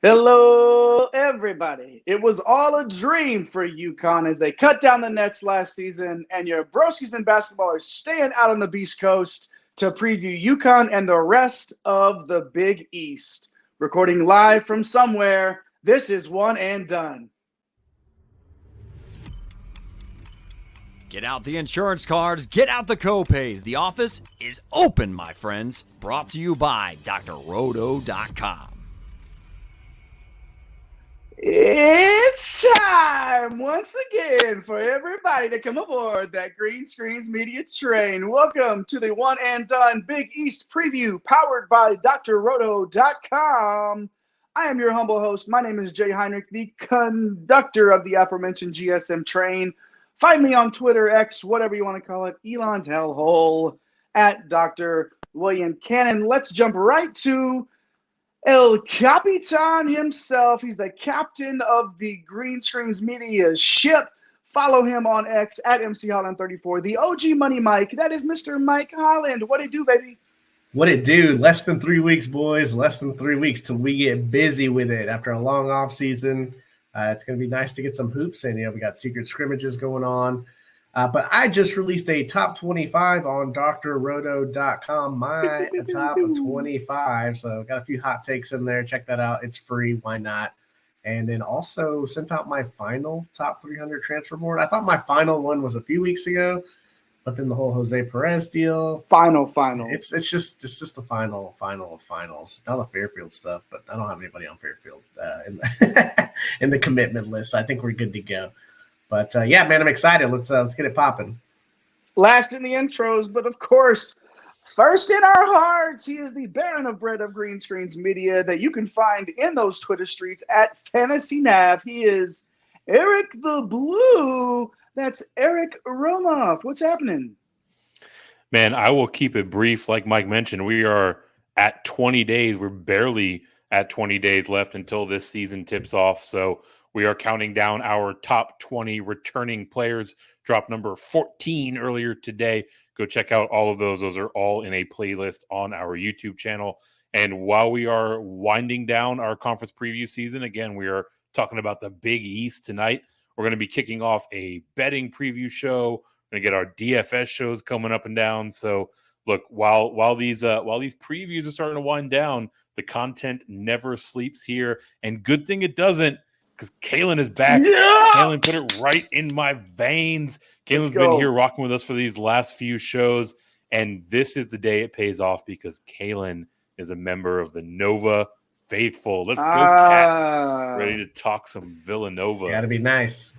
Hello, everybody. It was all a dream for UConn as they cut down the nets last season, and your broskies in basketball are staying out on the Beast Coast to preview UConn and the rest of the Big East. Recording live from somewhere, this is One and Done. Get out the insurance cards, get out the copays. The office is open, my friends. Brought to you by drroto.com. It's time once again for everybody to come aboard that Green Screens Media train. Welcome to the One and Done Big East preview powered by drroto.com. I am your humble host. My name is Jay Heinrich, the conductor of the aforementioned GSM train. Find me on Twitter, X, whatever you want to call it, Elon's hellhole, at Dr. William Cannon. Let's jump right to El Capitan himself. He's the captain of the Green Screens Media ship. Follow him on X at MC Holland34. The OG Money Mike, that is Mr. Mike Holland. What it do, baby? What it do? Less than 3 weeks, boys. Less than 3 weeks till we get busy with it after a long off season. It's going to be nice to get some hoops in. We got secret scrimmages going on. But I just released a top 25 on drroto.com, my top 25. So got a few hot takes in there. Check that out. It's free. Why not? And then also sent out my final top 300 transfer board. I thought my final one was a few weeks ago, but then the whole Jose Perez deal. Final. It's just the final of finals. Not the Fairfield stuff, but I don't have anybody on Fairfield in the commitment list. So I think we're good to go. But yeah, man, I'm excited. Let's get it popping. Last in the intros, but of course, first in our hearts, he is the Baron of Bread of Green Screens Media that you can find in those Twitter streets at Fantasy Nav. He is Eric the Blue. That's Eric Romoff. What's happening? Man, I will keep it brief. Like Mike mentioned, we are at 20 days. We're barely at 20 days left until this season tips off. So we are counting down our top 20 returning players. Drop number 14 earlier today. Go check out all of those. Those are all in a playlist on our YouTube channel. And while we are winding down our conference preview season, again, we are talking about the Big East tonight. We're going to be kicking off a betting preview show. We're going to get our DFS shows coming up and down. So look, while these previews are starting to wind down, the content never sleeps here. And good thing it doesn't, because Kalen is back. Yeah! Kalen put it right in my veins. Kalen's been here rocking with us for these last few shows. And this is the day it pays off because Kalen is a member of the Nova Faithful. Let's go, Cats. Ready to talk some Villanova. Got to be nice.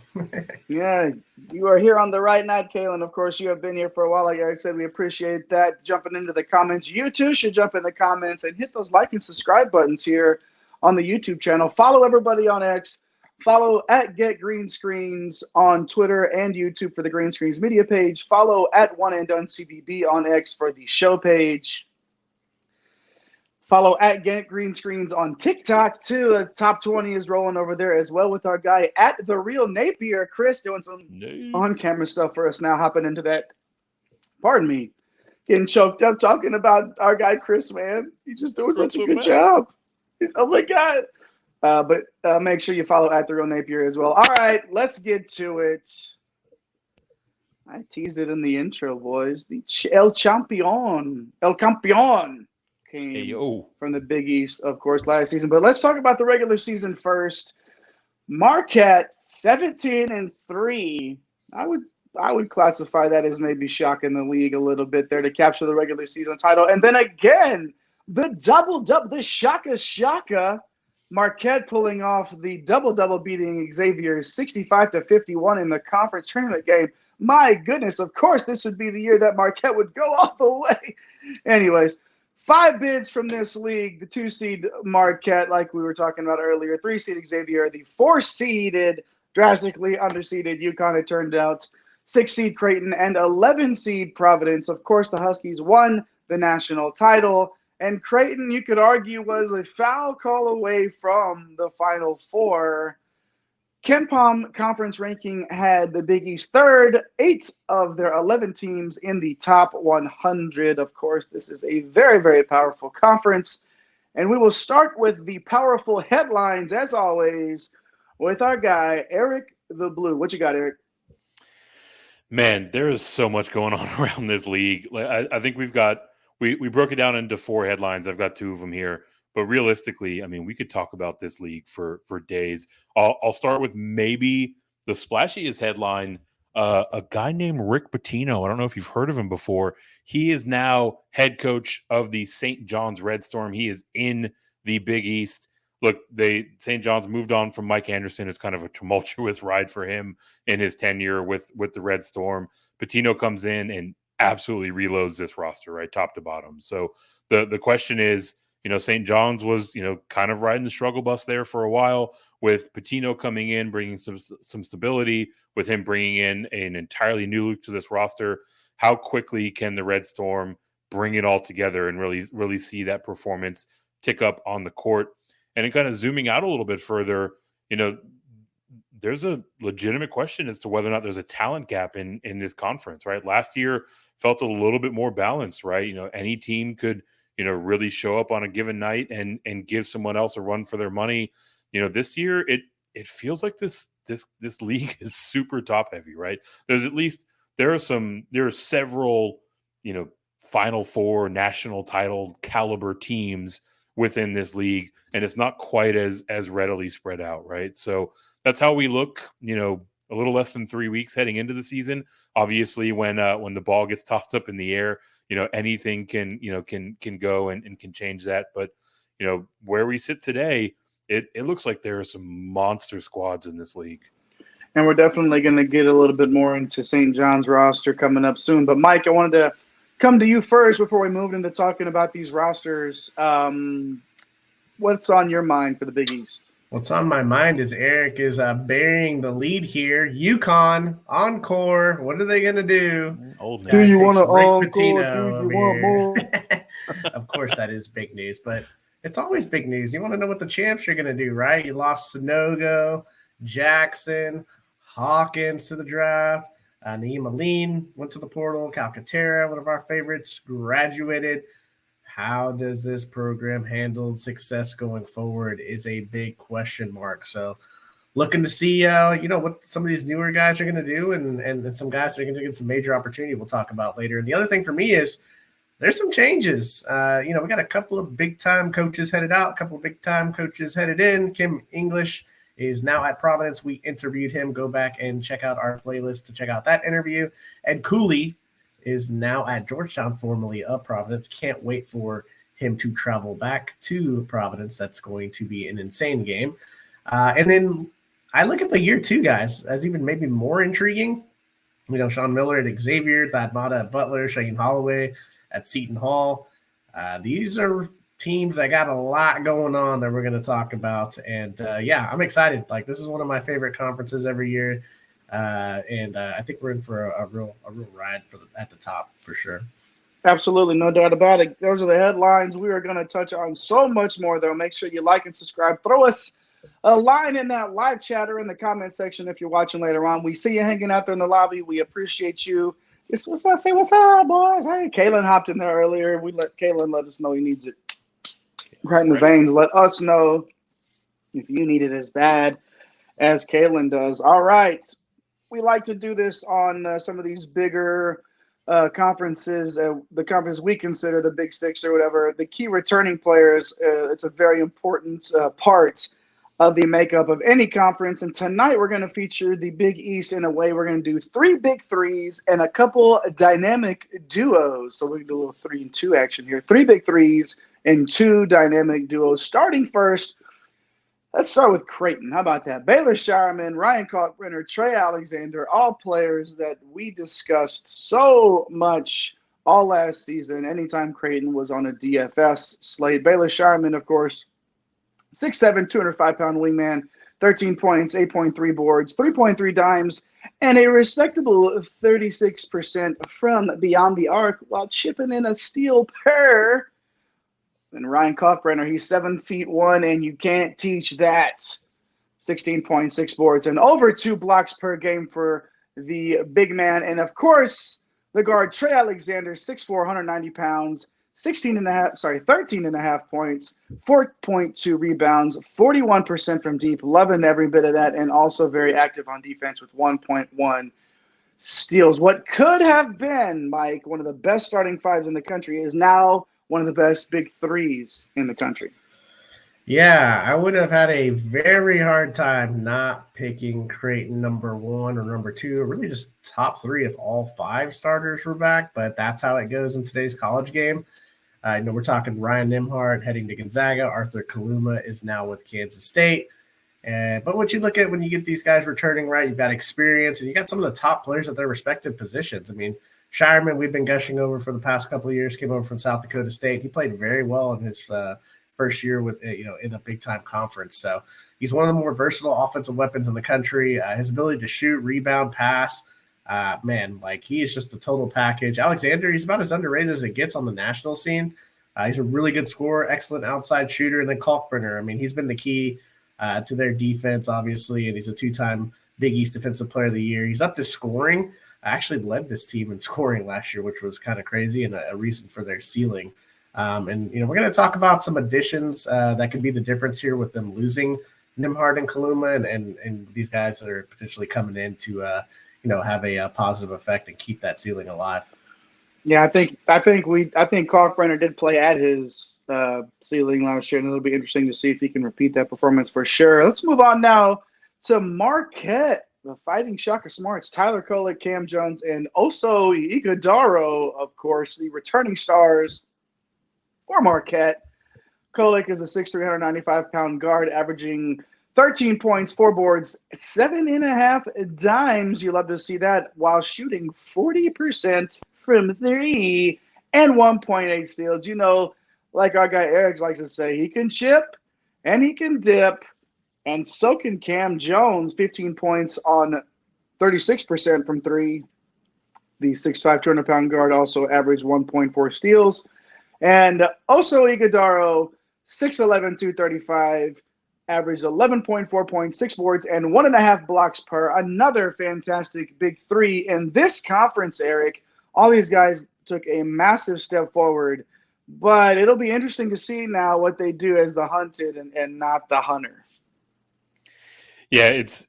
Yeah, you are here on the right night, Kalen. Of course, you have been here for a while. Like Eric said, we appreciate that. Jumping into the comments. You too should jump in the comments and hit those like and subscribe buttons here on the YouTube channel. Follow everybody on X. Follow at Get Green Screens on Twitter and YouTube for the Green Screens Media page. Follow at One and Done CBB on X for the show page. Follow at Get Green Screens on TikTok too. The top 20 is rolling over there as well with our guy at The Real Napier. Chris doing some on-camera stuff for us now, hopping into that. Pardon me. Getting choked up talking about our guy Chris, man. He's just doing such a good job. Oh my God. But make sure you follow at The Real Napier as well. All right, let's get to it. I teased it in the intro, boys. The El Campeón came from the Big East, of course, last season. But let's talk about the regular season first. Marquette, 17-3. I would classify that as maybe shocking the league a little bit there to capture the regular season title. And then again, the double-double, the shaka. Marquette pulling off the double-double, beating Xavier 65-51 in the conference tournament game. My goodness, of course, this would be the year that Marquette would go all the way. Anyways, 5 bids from this league. The 2-seed Marquette, like we were talking about earlier. 3-seed Xavier. The 4-seeded, drastically underseeded UConn, it turned out. 6-seed Creighton and 11-seed Providence. Of course, the Huskies won the national title. And Creighton, you could argue, was a foul call away from the Final Four. KenPom conference ranking had the Big East third, 8 of their 11 teams in the top 100. Of course, this is a very, very powerful conference. And we will start with the powerful headlines, as always, with our guy, Eric the Blue. What you got, Eric? Man, there is so much going on around this league. I think we broke it down into 4 headlines. I've got 2 of them here. But realistically, I mean, we could talk about this league for days. I'll start with maybe the splashiest headline. A guy named Rick Pitino. I don't know if you've heard of him before. He is now head coach of the St. John's Red Storm. He is in the Big East. Look, St. John's moved on from Mike Anderson. It's kind of a tumultuous ride for him in his tenure with the Red Storm. Pitino comes in and absolutely reloads this roster, right, top to bottom. So the question is, St. John's was, kind of riding the struggle bus there for a while, with Pitino coming in, bringing some stability, with him bringing in an entirely new look to this roster. How quickly can the Red Storm bring it all together and really see that performance tick up on the court? And then kind of zooming out a little bit further, there's a legitimate question as to whether or not there's a talent gap in this conference, right? Last year felt a little bit more balanced, right? Any team could, really show up on a given night and give someone else a run for their money. This year it feels like this league is super top heavy, right? There are several, Final Four national title caliber teams within this league, and it's not quite as readily spread out, right? So that's how we look, a little less than 3 weeks heading into the season. Obviously, when the ball gets tossed up in the air, anything can go and can change that. But where we sit today, it looks like there are some monster squads in this league. And we're definitely going to get a little bit more into St. John's roster coming up soon. But Mike, I wanted to come to you first before we moved into talking about these rosters. What's on your mind for the Big East? What's on my mind is Eric is burying the lead here. UConn, encore. What are they going to do? Old Do you want to encore? Do you want more? Of course, that is big news, but it's always big news. You want to know what the champs are going to do, right? You lost Sanogo, Jackson, Hawkins to the draft. Naeem Aline went to the portal. Calcaterra, one of our favorites, graduated. How does this program handle success going forward is a big question mark. So looking to see, what some of these newer guys are going to do and some guys that are going to get some major opportunity we'll talk about later. And the other thing for me is there's some changes. We got a couple of big-time coaches headed out, a couple of big-time coaches headed in. Kim English is now at Providence. We interviewed him. Go back and check out our playlist to check out that interview. Ed Cooley is now at Georgetown, formerly of Providence. Can't wait for him to travel back to Providence. That's going to be an insane game. And then I look at the year 2 guys as even maybe more intriguing. Sean Miller at Xavier, Thad Matta at Butler, Shaquem Holloway at Seton Hall. These are teams that got a lot going on that we're going to talk about. And I'm excited. Like, this is one of my favorite conferences every year. And I think we're in for a real ride at the top for sure. Absolutely, no doubt about it. Those are the headlines. We are going to touch on so much more, though. Make sure you like and subscribe. Throw us a line in that live chat or in the comment section if you're watching later on. We see you hanging out there in the lobby. We appreciate you. Just say what's up, boys. Hey, Kalen hopped in there earlier. We let Kalen let us know he needs it right in the veins. Let us know if you need it as bad as Kalen does. All right. We like to do this on some of these bigger conferences, the conference we consider the Big Six or whatever. The key returning players, it's a very important part of the makeup of any conference. And tonight we're going to feature the Big East in a way. We're going to do 3 big threes and a couple dynamic duos. So we're going to do a little 3 and 2 action here. 3 big threes and 2 dynamic duos. Starting first, let's start with Creighton. How about that? Baylor Shireman, Ryan Kalkbrenner, Trey Alexander, all players that we discussed so much all last season, anytime Creighton was on a DFS slate. Baylor Shireman, of course, 6'7", 205-pound wingman, 13 points, 8.3 boards, 3.3 dimes, and a respectable 36% from beyond the arc while chipping in a steal per. And Ryan Kalkbrenner, he's 7'1", and you can't teach that. 16.6 boards and over 2 blocks per game for the big man. And, of course, the guard Trey Alexander, 6'4", 190 pounds, 13 and a half points, 4.2 rebounds, 41% from deep, loving every bit of that, and also very active on defense with 1.1 steals. What could have been, Mike, one of the best starting fives in the country is now one of the best big threes in the country. Yeah, I would have had a very hard time not picking Creighton number 1 or number 2, or really just top 3 if all 5 starters were back, but that's how it goes in today's college game. We're talking Ryan Nembhard heading to Gonzaga. Arthur Kaluma is now with Kansas State. But what you look at when you get these guys returning, right, you've got experience, and you got some of the top players at their respective positions. I mean, Shireman, we've been gushing over for the past couple of years, came over from South Dakota State. He played very well in his first year with in a big-time conference. So he's one of the more versatile offensive weapons in the country. His ability to shoot, rebound, pass, he is just a total package. Alexander, he's about as underrated as it gets on the national scene. He's a really good scorer, excellent outside shooter. And then Kalkbrenner, I mean, he's been the key to their defense, obviously, and he's a 2-time Big East Defensive Player of the Year. He's up to scoring. I actually led this team in scoring last year, which was kind of crazy and a reason for their ceiling. We're going to talk about some additions that could be the difference here with them losing Nembhard and Kaluma and these guys that are potentially coming in to have a positive effect and keep that ceiling alive. Yeah, I think Kalkbrenner did play at his ceiling last year, and it'll be interesting to see if he can repeat that performance for sure. Let's move on now to Marquette, the Fighting Shaka Smarts, Tyler Kolek, Cam Jones, and Oso Ighodaro, of course, the returning stars for Marquette. Kolek is a 6'3", 195-pound guard, averaging 13 points, 4 boards, 7.5 dimes. You love to see that, while shooting 40% from 3 and 1.8 steals. Like our guy Eric likes to say, he can chip and he can dip, and so can Cam Jones, 15 points on 36% from 3. The 6'5", 200-pound guard also averaged 1.4 steals. And Oso Ighodaro, 6'11", 235, averaged 11.4 points, 6 boards, and 1.5 blocks per. Another fantastic big three in this conference, Eric. All these guys took a massive step forward, but it'll be interesting to see now what they do as the hunted and not the hunter. Yeah, it's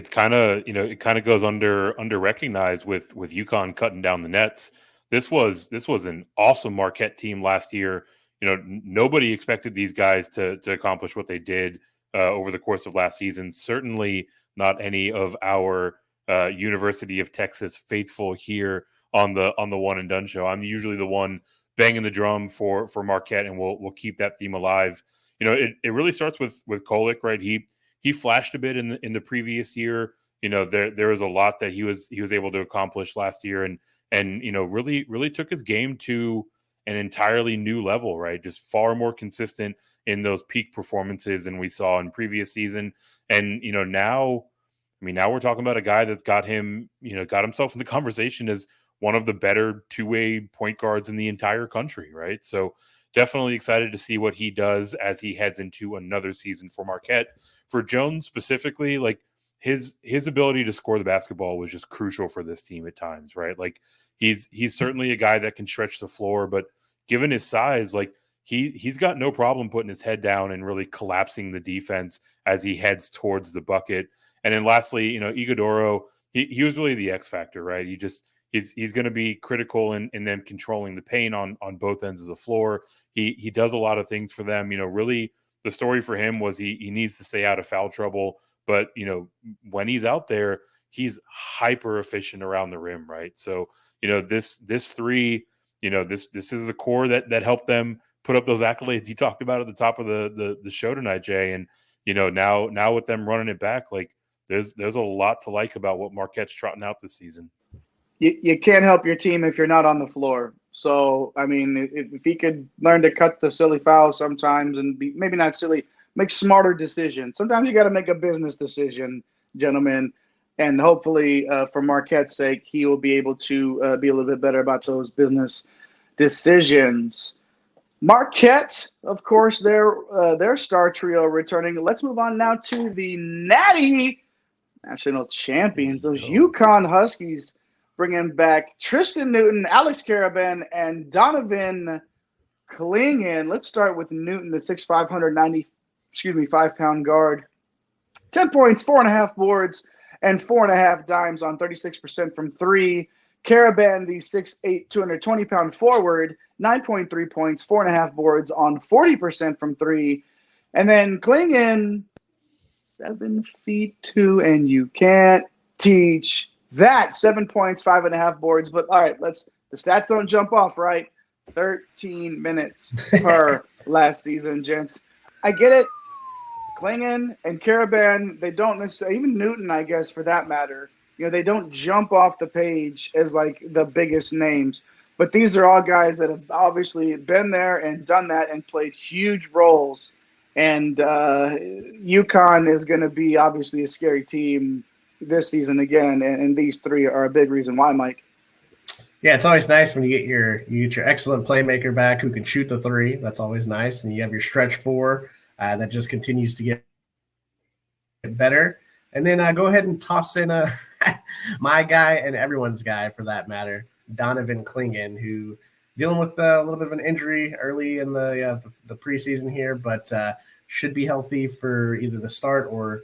kind of it kind of goes under recognized with UConn cutting down the nets. This was an awesome Marquette team last year. Nobody expected these guys to accomplish what they did over the course of last season. Certainly not any of our University of Texas faithful here on the One and Done show. I'm usually the one banging the drum for Marquette, and we'll keep that theme alive. It really starts with Kolek, right? He flashed a bit in the previous year. There was a lot that he was able to accomplish last year, and really took his game to an entirely new level, right? Just far more consistent in those peak performances than we saw in previous season. And now we're talking about a guy that's got himself in the conversation as one of the better two-way point guards in the entire country, right? So definitely excited to see what he does as he heads into another season for Marquette. For Jones specifically, like his ability to score the basketball was just crucial for this team at times, right? Like he's certainly a guy that can stretch the floor, but given his size, like he's got no problem putting his head down and really collapsing the defense as he heads towards the bucket. And then lastly, Ighodaro, he was really the X factor, right? He's going to be critical in them controlling the paint on both ends of the floor. He does a lot of things for them. Really the story for him was he needs to stay out of foul trouble, but when he's out there, he's hyper efficient around the rim, right? So this three, this is a core that helped them put up those accolades you talked about at the top of the show tonight, Jay. And now with them running it back, like there's a lot to like about what Marquette's trotting out this season. You can't help your team if you're not on the floor. So, I mean, if he could learn to cut the silly foul sometimes and be maybe not silly, make smarter decisions. Sometimes you got to make a business decision, gentlemen. And hopefully, for Marquette's sake, he will be able to be a little bit better about those business decisions. Marquette, of course, their star trio returning. Let's move on now to the Natty National Champions, those UConn Huskies, bringing back Tristan Newton, Alex Caravan, and Donovan Klingen, let's start with Newton, the 6'5", 5-pound guard. 10 points, 4.5 boards, and 4.5 dimes on 36% from three. Caravan, the 6'8", 220-pound forward, 9.3 points, 4.5 boards on 40% from three. And then Klingen, 7'2", and you can't teach that. 7 points, 5.5 boards. But all right, the stats don't jump off, right? 13 minutes per last season, gents. I get it. Klingen and Caravan, they don't necessarily, even Newton, I guess, for that matter, they don't jump off the page as like the biggest names. But these are all guys that have obviously been there and done that and played huge roles. And UConn is going to be obviously a scary team this season again. And these three are a big reason why, Mike. Yeah, it's always nice when you get your excellent playmaker back who can shoot the three. That's always nice. And you have your stretch four that just continues to get better. And then go ahead and toss in my guy and everyone's guy for that matter, Donovan Klingen, who dealing with a little bit of an injury early in the preseason here, but should be healthy for either the start or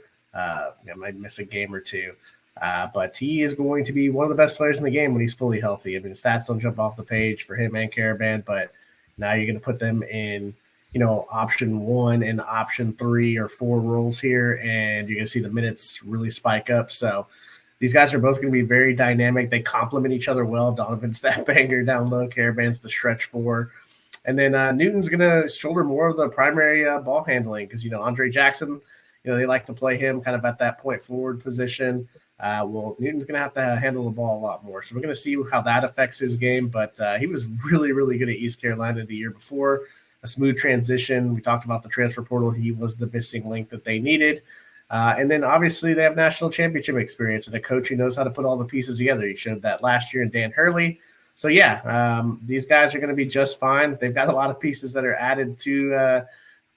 might miss a game or two. But he is going to be one of the best players in the game when he's fully healthy. I mean, stats don't jump off the page for him and Caravan, but now you're going to put them in, option 1 and option 3 or 4 roles here, and you're going to see the minutes really spike up. So these guys are both going to be very dynamic. They complement each other well. Donovan's that banger down low. Caravan's the stretch 4. And then Newton's going to shoulder more of the primary ball handling because, Andre Jackson, they like to play him kind of at that point forward position. Well, Newton's going to have to handle the ball a lot more. So we're going to see how that affects his game. But he was really, really good at East Carolina the year before. A smooth transition. We talked about the transfer portal. He was the missing link that they needed. And then obviously they have national championship experience and a coach who knows how to put all the pieces together. He showed that last year in Dan Hurley. So, these guys are going to be just fine. They've got a lot of pieces that are added to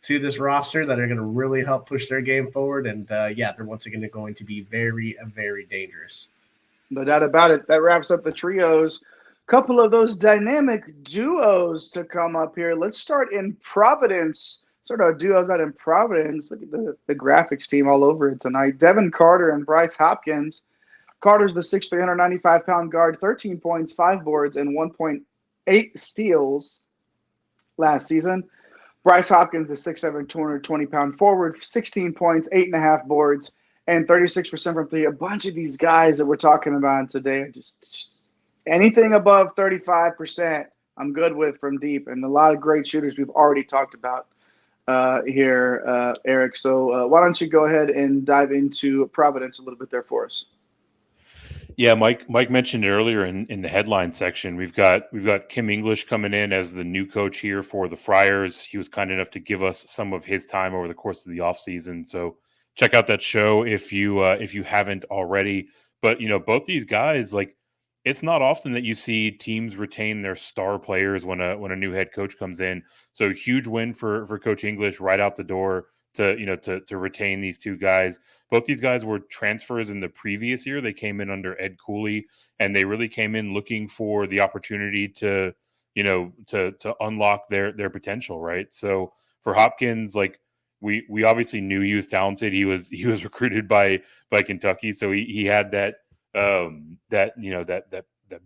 this roster that are going to really help push their game forward. And, they're once again going to be very, very dangerous. No doubt about it. That wraps up the trios. Couple of those dynamic duos to come up here. Let's start in Providence. Sort of duos out in Providence. Look at the graphics team all over it tonight. Devin Carter and Bryce Hopkins. Carter's the 6'3", 395-pound guard, 13 points, 5 boards, and 1.8 steals last season. Bryce Hopkins, the 6'7", 220-pound forward, 16 points, 8.5 boards, and 36% from three. A bunch of these guys that we're talking about today are just anything above 35%, I'm good with from deep. And a lot of great shooters we've already talked about here, Eric. So why don't you go ahead and dive into Providence a little bit there for us? Yeah, Mike mentioned it earlier in the headline section. We've got Kim English coming in as the new coach here for the Friars. He was kind enough to give us some of his time over the course of the offseason. So check out that show if you haven't already. But both these guys, like, it's not often that you see teams retain their star players when a new head coach comes in. So huge win for Coach English right out the door to retain these two guys. Both these guys were transfers in the previous year. They came in under Ed Cooley, and they really came in looking for the opportunity to unlock their potential, right? So for Hopkins, like, we obviously knew he was talented. He was recruited by Kentucky, so he had that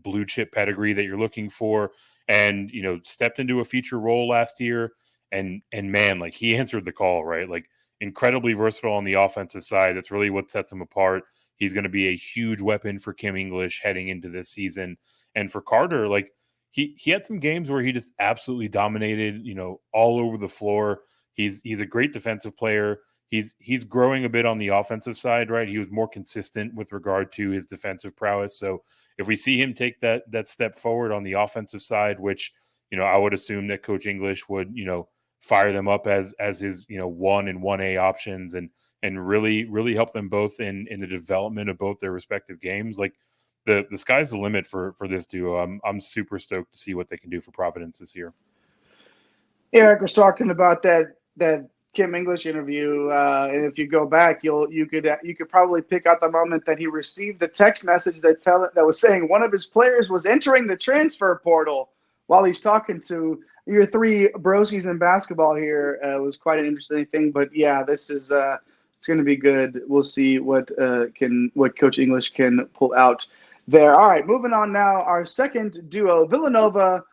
blue chip pedigree that you're looking for, and stepped into a feature role last year. And man, like, he answered the call, right? Like, incredibly versatile on the offensive side. That's really what sets him apart. He's going to be a huge weapon for Kim English heading into this season. And for Carter, like, he had some games where he just absolutely dominated, all over the floor. He's a great defensive player. He's growing a bit on the offensive side, right? He was more consistent with regard to his defensive prowess. So if we see him take that step forward on the offensive side, which, I would assume that Coach English would, fire them up as his 1 and 1A options and really help them both in the development of both their respective games. Like, the sky's the limit for this duo. I'm super stoked to see what they can do for Providence this year. Eric was talking about that Kim English interview, and if you go back, you could probably pick out the moment that he received the text message that was saying one of his players was entering the transfer portal while he's talking to your three broskies in basketball here was quite an interesting thing. But yeah, this is it's going to be good. We'll see what Coach English can pull out there. All right, moving on now. Our second duo, Villanova.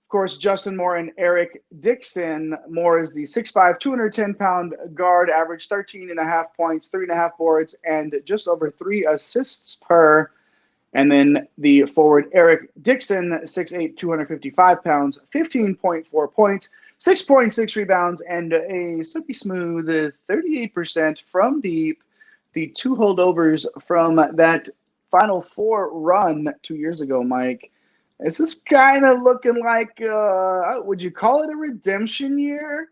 Of course, Justin Moore and Eric Dixon. Moore is the 6'5", 210-pound guard, averaged 13.5 points, 3.5 boards, and just over 3 assists per. And then the forward, Eric Dixon, 6'8", 255 pounds, 15.4 points, 6.6 rebounds, and a silky smooth 38% from deep. The 2 holdovers from that Final Four run 2 years ago, Mike. Is this kind of looking like, would you call it a redemption year,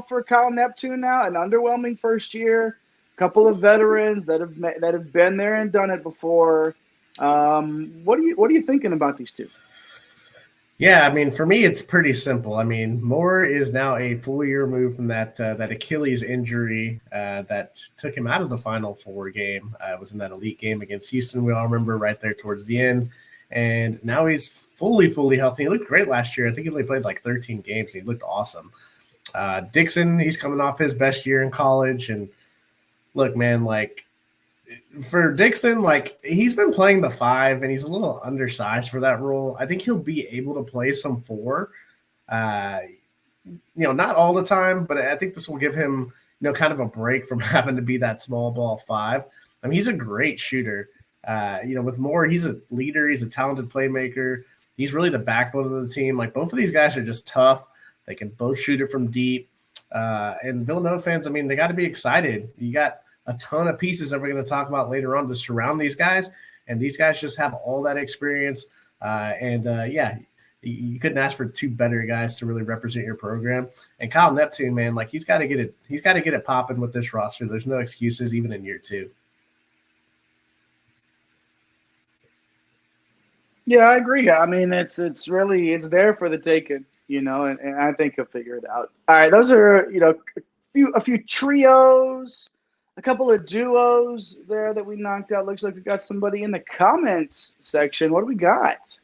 for Kyle Neptune now? An underwhelming first year, a couple of veterans that have been there and done it before. What are you thinking about these two? Yeah, I mean, for me, it's pretty simple. I mean, Moore is now a full year removed from that Achilles injury that took him out of the Final Four game. It was in that elite game against Houston. We all remember right there towards the end. And now he's fully healthy. He looked great last year. I think he only played like 13 games. And he looked awesome. Dixon, he's coming off his best year in college. And look, man, like for Dixon, like he's been playing the 5 and he's a little undersized for that role. I think he'll be able to play some 4. Not all the time, but I think this will give him, kind of a break from having to be that small ball 5. I mean, he's a great shooter. With Moore, he's a leader. He's a talented playmaker. He's really the backbone of the team. Like both of these guys are just tough. They can both shoot it from deep. And Villanova fans, I mean, they got to be excited. You got a ton of pieces that we're going to talk about later on to surround these guys. And these guys just have all that experience. You couldn't ask for 2 better guys to really represent your program. And Kyle Neptune, man, like he's got to get it popping with this roster. There's no excuses even in year 2. Yeah, I agree. I mean, it's there for the taking, and I think he'll figure it out. All right, those are a few trios, a couple of duos there that we knocked out. Looks like we got somebody in the comments section. What do we got?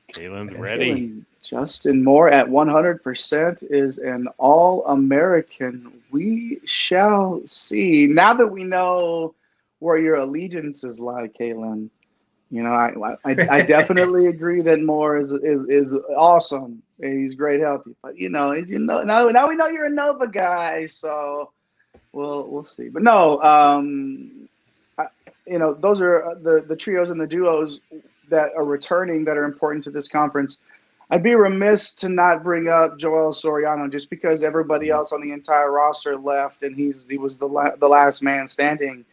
Kalen's ready. Justin Moore at 100% is an All-American. We shall see. Now that we know where your allegiances lie, Kalen. I definitely agree that Moore is awesome. He's great, healthy. But now we know you're a Nova guy, so we'll see. But no, those are the trios and the duos that are returning that are important to this conference. I'd be remiss to not bring up Joel Soriano just because everybody else on the entire roster left, and he was the last man standing,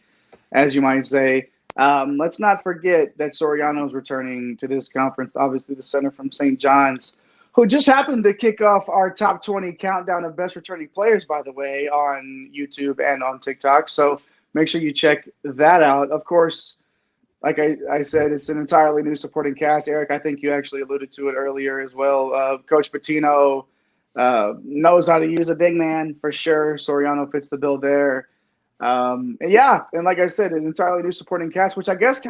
as you might say. Let's not forget that Soriano is returning to this conference, obviously the center from St. John's, who just happened to kick off our top 20 countdown of best returning players, by the way, on YouTube and on TikTok. So make sure you check that out. Of course, like I said, it's an entirely new supporting cast. Eric, I think you actually alluded to it earlier as well. Coach Pitino knows how to use a big man for sure. Soriano fits the bill there. And like I said, an entirely new supporting cast, which I guess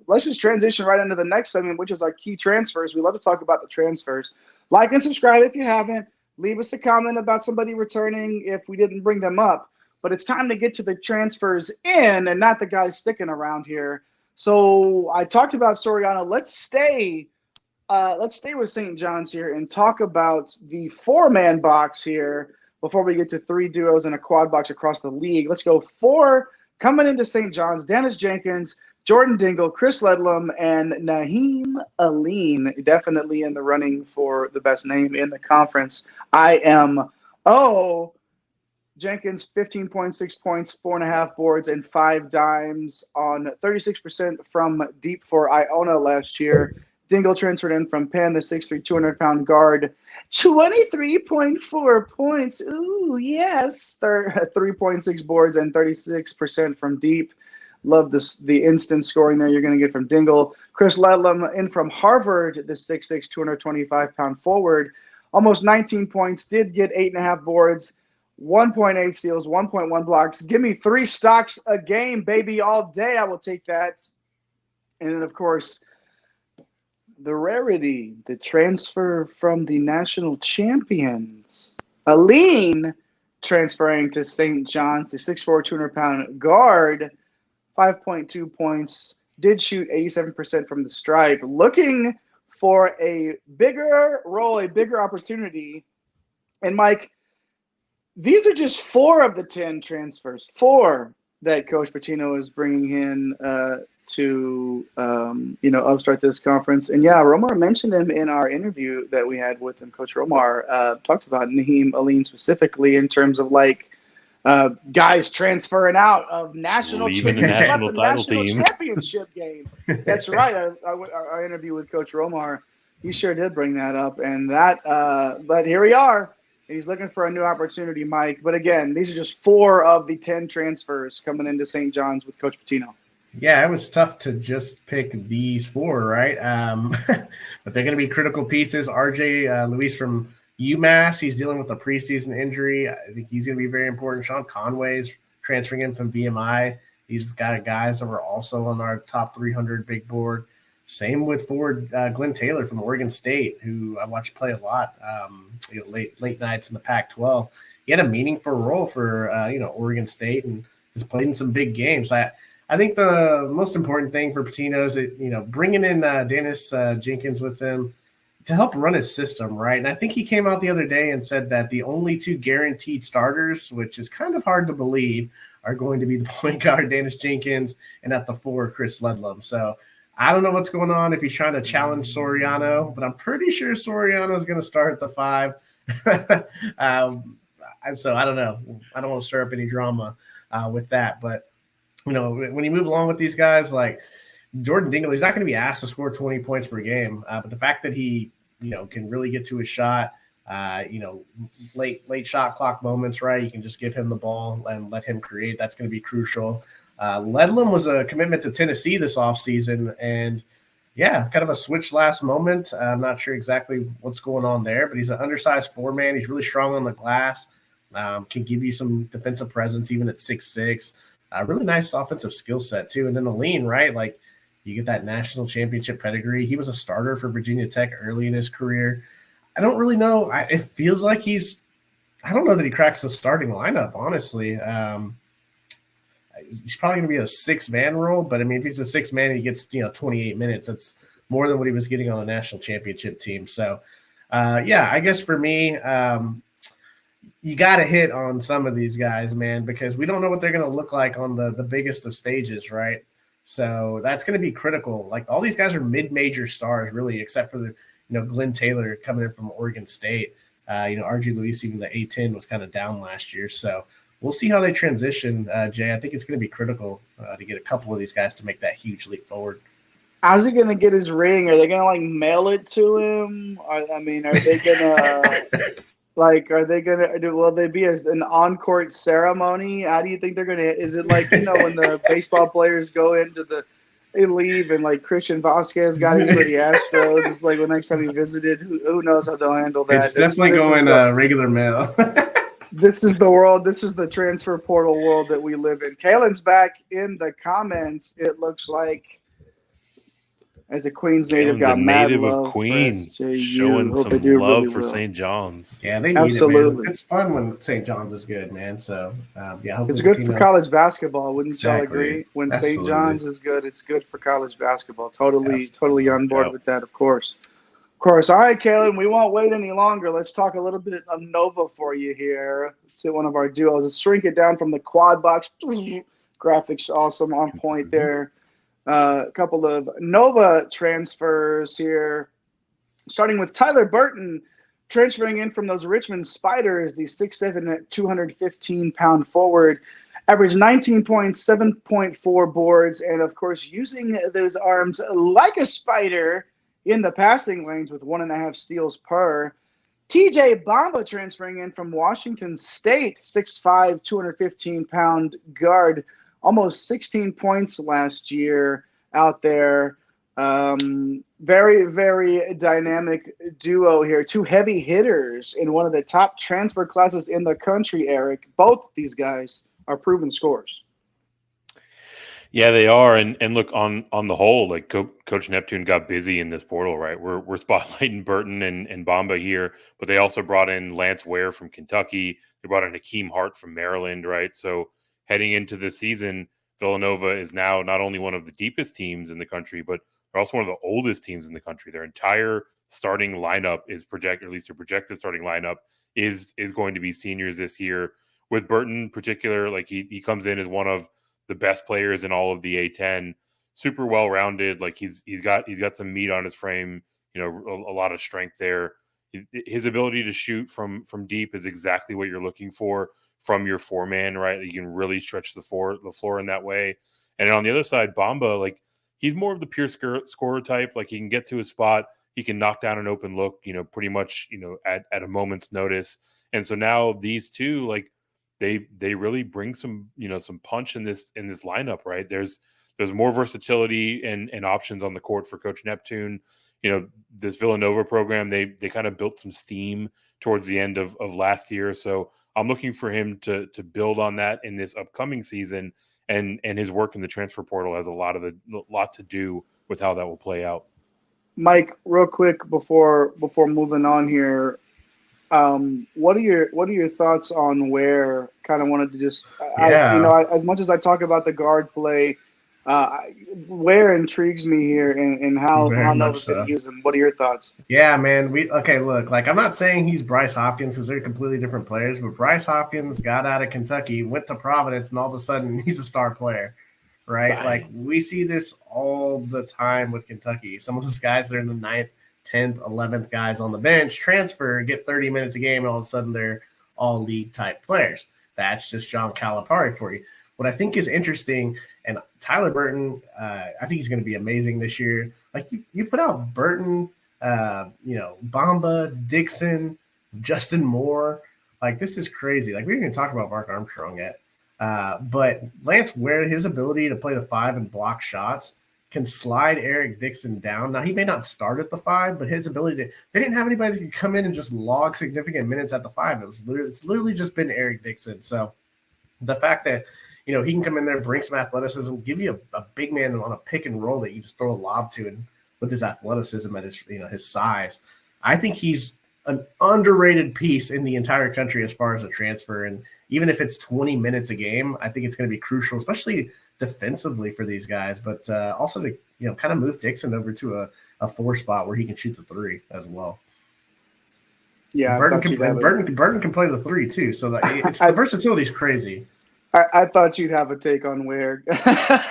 let's just transition right into the next segment, which is our key transfers. We love to talk about the transfers. Like and subscribe if you haven't. Leave us a comment about somebody returning if we didn't bring them up. But it's time to get to the transfers in and not the guys sticking around here. So I talked about Soriano. Let's stay with St. John's here and talk about the 4-man box here. Before we get to 3 duos and a quad box across the league, let's go 4 coming into St. John's. Dennis Jenkins, Jordan Dingle, Chris Ledlum, and Naheem Aline, definitely in the running for the best name in the conference. Jenkins, 15.6 points, 4.5 boards, and 5 dimes on 36% from deep for Iona last year. Dingle transferred in from Penn, the 6'3", 200-pound guard. 23.4 points. Ooh, yes. 3.6 boards and 36% from deep. Love the instant scoring there you're going to get from Dingle. Chris Ledlum in from Harvard, the 6'6", 225-pound forward. Almost 19 points. Did get 8.5 boards, 1.8 steals, 1.1 blocks. Give me 3 stocks a game, baby, all day. I will take that. And then, of course, the rarity, the transfer from the national champions. Aline transferring to St. John's, the 6'4", 200-pound guard, 5.2 points, did shoot 87% from the stripe. Looking for a bigger role, a bigger opportunity. And Mike, these are just 4 of the 10 transfers, 4 that Coach Pitino is bringing in to upstart this conference. And yeah, Romar mentioned him in our interview that we had with him. Coach Romar talked about Naheem Aline specifically in terms of guys transferring out of national Leaving the national title team. championship game. That's right. Our interview with Coach Romar, he sure did bring that up, and but here we are. He's looking for a new opportunity, Mike. But again, these are just 4 of the 10 transfers coming into St. John's with Coach Pitino. Yeah, it was tough to just pick these 4, right? But they're going to be critical pieces. RJ Luis from UMass, he's dealing with a preseason injury. I think he's going to be very important. Sean Conway's transferring in from VMI. He's got guys that were also on our top 300 big board. Same with forward Glenn Taylor from Oregon State, who I watched play a lot late nights in the Pac-12. He had a meaningful role for Oregon State and has played in some big games. I think the most important thing for Pitino is that, bringing in Dennis Jenkins with him to help run his system, right? And I think he came out the other day and said that the only 2 guaranteed starters, which is kind of hard to believe, are going to be the point guard Dennis Jenkins and at the 4 Chris Ledlum. So I don't know what's going on if he's trying to challenge Soriano, but I'm pretty sure Soriano is going to start at the 5. So I don't know. I don't want to stir up any drama with that. But, when you move along with these guys, like Jordan Dingle, he's not going to be asked to score 20 points per game. But the fact that he, can really get to his shot, late shot clock moments, right? You can just give him the ball and let him create. That's going to be crucial. Ledlum was a commitment to Tennessee this offseason, and yeah, kind of a switch last moment. I'm not sure exactly what's going on there, but he's an undersized 4-man. He's really strong on the glass, can give you some defensive presence even at 6'6". Really nice offensive skill set too. And then Aline, right? Like you get that national championship pedigree. He was a starter for Virginia Tech early in his career. I don't really know. It feels like I don't know that he cracks the starting lineup, honestly. He's probably going to be a 6-man role, but I mean, if he's a 6-man, he gets 28 minutes. That's more than what he was getting on a national championship team. So, I guess for me, you got to hit on some of these guys, man, because we don't know what they're going to look like on the biggest of stages, right? So that's going to be critical. Like all these guys are mid-major stars, really, except for Glenn Taylor coming in from Oregon State. RG Luis, even the A10 was kind of down last year, so. We'll see how they transition, Jay. I think it's going to be critical to get a couple of these guys to make that huge leap forward. How's he going to get his ring? Are they going to mail it to him? Are they going to will they be an on-court ceremony? How do you think they're going to? Is it like when the baseball players go into they leave and Christian Vasquez got his for the Astros? It's like the next time he visited. Who knows how they'll handle that? It's definitely going regular mail. This is the world. This is the transfer portal world that we live in. Kalen's back in the comments. It looks like as a Queens native, got mad native love of Queens, for showing some love really for St. John's. Yeah, they need it, man. It's fun when St. John's is good, man. So it's good for college basketball. Wouldn't y'all agree? When St. John's is good, it's good for college basketball. Totally on board with that, of course. Of course. All right, Kalen, we won't wait any longer. Let's talk a little bit of Nova for you here. Let's hit one of our duos. Let's shrink it down from the quad box. Graphics awesome, on point there. A couple of Nova transfers here, starting with Tyler Burton, transferring in from those Richmond Spiders, the 6'7", 215-pound forward. Averaged 19 points, 7.4 boards, and, of course, using those arms like a spider in the passing lanes with 1.5 steals per. TJ Bamba transferring in from Washington State, 6'5", 215-pound guard, almost 16 points last year out there. Very, very dynamic duo here. 2 heavy hitters in one of the top transfer classes in the country, Eric. Both these guys are proven scorers. Yeah, they are, and look on the whole, like Coach Neptune got busy in this portal, right? We're spotlighting Burton and Bamba here, but they also brought in Lance Ware from Kentucky. They brought in Hakeem Hart from Maryland, right? So heading into the season, Villanova is now not only one of the deepest teams in the country, but they're also one of the oldest teams in the country. Their entire starting lineup is projected, at least their projected starting lineup is going to be seniors this year. With Burton in particular, like he comes in as one of the best players in all of the A10. Super well rounded. Like he's got some meat on his frame. You know, a lot of strength there. His ability to shoot from deep is exactly what you're looking for from your four man. Right, you can really stretch the floor in that way. And on the other side, Bamba, like he's more of the pure scorer type. Like he can get to his spot. He can knock down an open look. You know, pretty much. You know, at a moment's notice. And so now these two, like they really bring some some punch in this lineup, right? There's more versatility and options on the court for Coach Neptune. You know, this Villanova program, they kind of built some steam towards the end of last year. So I'm looking for him to build on that in this upcoming season, and his work in the transfer portal has a lot to do with how that will play out. Mike, real quick before moving on here, what are your thoughts on where? Kind of wanted to just, as much as I talk about the guard play, where intrigues me here and how Very much Nova's going so. to use him. What are your thoughts? Yeah, man. Look, like I'm not saying he's Bryce Hopkins because they're completely different players, but Bryce Hopkins got out of Kentucky, went to Providence, and all of a sudden he's a star player, right? Bang. Like we see this all the time with Kentucky. Some of those guys that are in the 9th, 10th, 11th guys on the bench transfer, get 30 minutes a game, and all of a sudden they're all league type players. That's just John Calipari for you. What I think is interesting, and Tyler Burton, I think he's going to be amazing this year. Like you put out Burton, Bamba, Dixon, Justin Moore. Like this is crazy. Like we didn't even talk about Mark Armstrong yet. But Lance Ware, his ability to play the 5 and block shots can slide Eric Dixon down. Now he may not start at the 5, but his ability they didn't have anybody that could come in and just log significant minutes at the 5. It's literally just been Eric Dixon. So the fact that he can come in there, bring some athleticism, give you a big man on a pick and roll that you just throw a lob to, and with his athleticism and his size, I think he's an underrated piece in the entire country as far as a transfer. And even if it's 20 minutes a game, I think it's going to be crucial, especially defensively for these guys, but also to kind of move Dixon over to a 4 spot where he can shoot the 3 as well. Yeah, Burton can play the 3 too, so the versatility is crazy. I thought you'd have a take on Ware.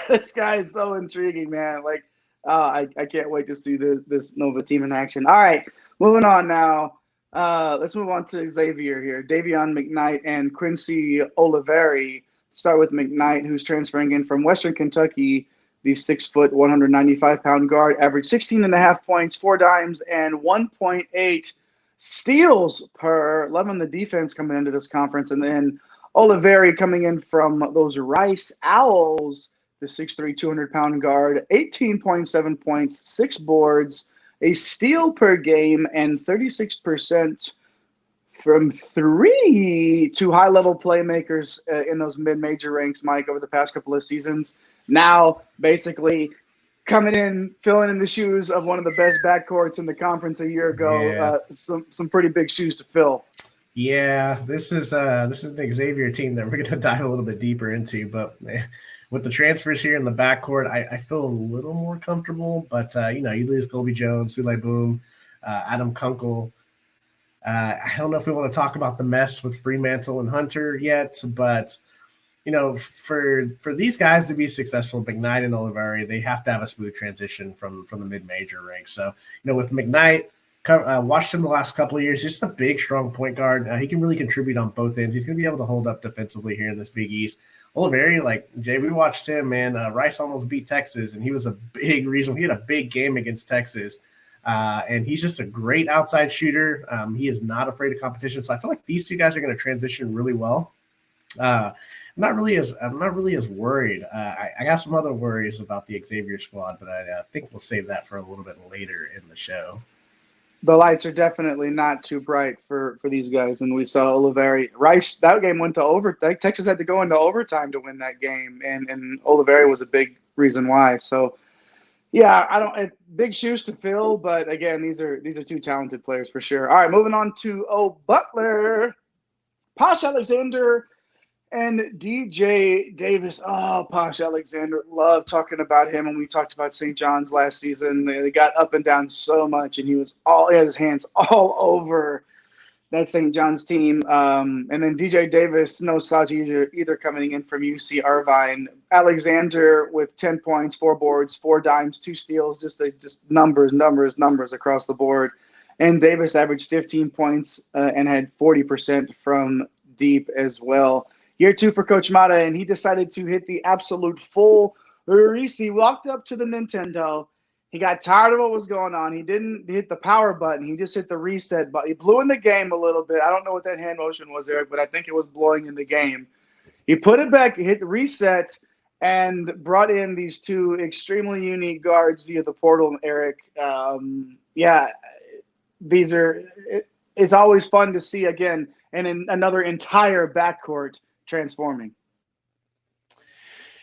This guy is so intriguing, man. Like, I can't wait to see this Nova team in action. All right, moving on now. Let's move on to Xavier here. Davion McKnight and Quincy Oliveri. Start with McKnight, who's transferring in from Western Kentucky. The 6', 195-pound guard averaged 16.5 points, 4 dimes, and 1.8 steals per. Loving the defense coming into this conference. And then Oliveri coming in from those Rice Owls, the 6'3", 200-pound guard, 18.7 points, 6 boards, a steal per game, and 36% from 3 to high-level playmakers in those mid-major ranks, Mike, over the past couple of seasons. Now, basically, coming in, filling in the shoes of one of the best backcourts in the conference a year ago. Yeah. Some pretty big shoes to fill. Yeah, this is the Xavier team that we're going to dive a little bit deeper into. But with the transfers here in the backcourt, I feel a little more comfortable. But, you lose Colby Jones, Sule Boom, Adam Kunkel. I don't know if we want to talk about the mess with Fremantle and Hunter yet, but for these guys to be successful, McKnight and Oliveri, they have to have a smooth transition from the mid-major ranks. So, with McKnight, watched him the last couple of years, just a big, strong point guard. He can really contribute on both ends. He's going to be able to hold up defensively here in this Big East. Oliveri, like Jay, we watched him, man. Rice almost beat Texas, and he was a big reason. He had a big game against Texas. And he's just a great outside shooter. He is not afraid of competition. So I feel like these two guys are going to transition really well. I'm not really as worried. I got some other worries about the Xavier squad, but I think we'll save that for a little bit later in the show. The lights are definitely not too bright for these guys, and we saw Oliveri. Rice, that game went to overtime. Texas had to go into overtime to win that game, and Oliveri was a big reason why. So, yeah, big shoes to fill, but again, these are two talented players for sure. All right, moving on to Butler, Posh Alexander, and DJ Davis. Oh, Posh Alexander. Love talking about him when we talked about St. John's last season. They got up and down so much, and he had his hands all over that St. John's team. And then DJ Davis, no slouch either coming in from UC Irvine. Alexander with 10 points, 4 boards, 4 dimes, 2 steals, just numbers across the board. And Davis averaged 15 points and had 40% from deep as well. Year 2 for Coach Mata, and he decided to hit the absolute full Reese. He walked up to the Nintendo. He got tired of what was going on. He didn't hit the power button. He just hit the reset button. He blew in the game a little bit. I don't know what that hand motion was, Eric, but I think it was blowing in the game. He put it back, hit the reset, and brought in these 2 extremely unique guards via the portal, Eric. It's always fun to see, again, and in another entire backcourt transforming.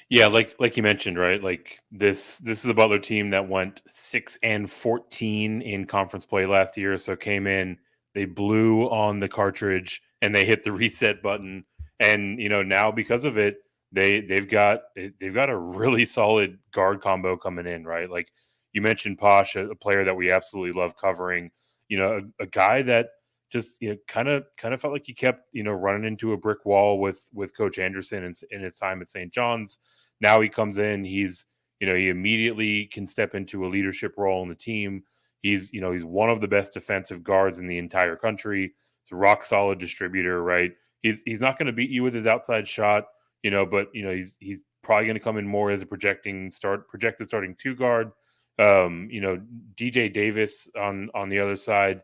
Yeah, like you mentioned, right? Like this is a Butler team that went 6-14 in conference play last year. So came in, they blew on the cartridge and they hit the reset button. And now because of it, they've got a really solid guard combo coming in, right? Like you mentioned Posh, a player that we absolutely love covering, a guy that just kind of felt like he kept running into a brick wall with Coach Anderson in his time at St. John's. Now he comes in, he's he immediately can step into a leadership role in the team. He's one of the best defensive guards in the entire country. He's a rock solid distributor, right? He's not going to beat you with his outside shot, but he's probably going to come in more as a projected starting 2 guard. DJ Davis on the other side,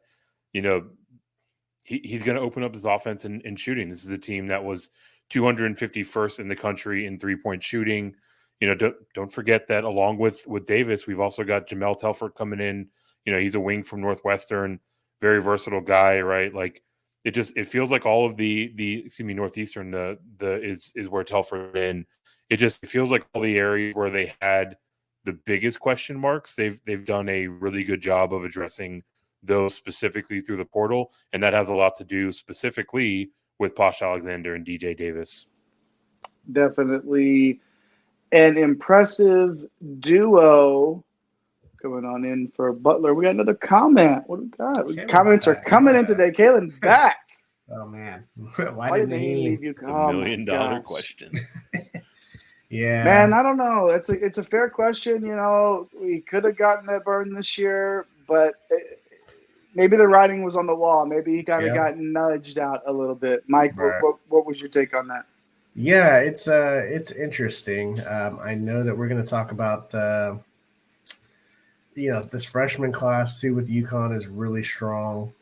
he's going to open up his offense in shooting. This is a team that was 251st in the country in 3-point shooting. Don't forget that along with Davis, we've also got Jamel Telford coming in. He's a wing from Northwestern, very versatile guy, right? Like it feels like all of the Northeastern is where Telford in. It feels like all the areas where they had the biggest question marks, they've done a really good job of addressing those specifically through the portal, and that has a lot to do specifically with Posh Alexander and DJ Davis. Definitely an impressive duo coming on in for Butler. We got another comment. What do we got? Comments are coming in today. Kalen's back. Oh, man. Why didn't he leave you? The $1 million question. Yeah. Man, I don't know. It's a fair question. We could have gotten that burn this year, but maybe the writing was on the wall. Maybe he kind of got nudged out a little bit. Mike, right. what was your take on that? Yeah, it's interesting. I know that we're going to talk about this freshman class too with UConn is really strong.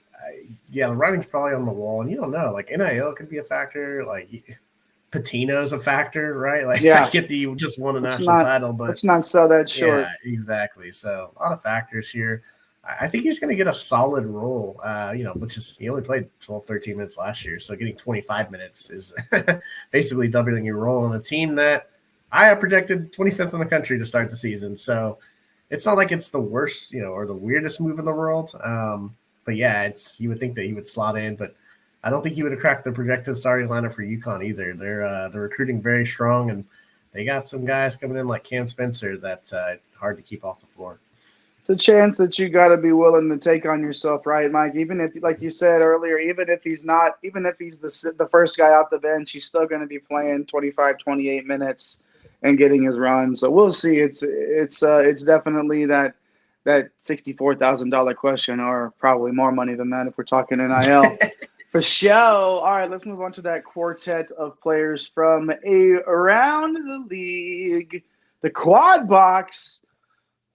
The writing's probably on the wall, and you don't know. Like NIL could be a factor. Like Patino's a factor, right? Like I get that you just won a national title, but let's not sell that short. Yeah, exactly. So a lot of factors here. I think he's going to get a solid role, which is he only played 12, 13 minutes last year. So getting 25 minutes is basically doubling your role on a team that I have projected 25th in the country to start the season. So it's not like it's the worst, or the weirdest move in the world. But yeah, you would think that he would slot in, but I don't think he would have cracked the projected starting lineup for UConn either. They're recruiting very strong, and they got some guys coming in like Cam Spencer that's hard to keep off the floor. It's a chance that you got to be willing to take on yourself, right, Mike? Even if, like you said earlier, even if he's the first guy off the bench, he's still going to be playing 25, 28 minutes and getting his run. So we'll see. It's definitely that $64,000 question, or probably more money than that if we're talking NIL. For show. All right, let's move on to that quartet of players from around the league, the quad box.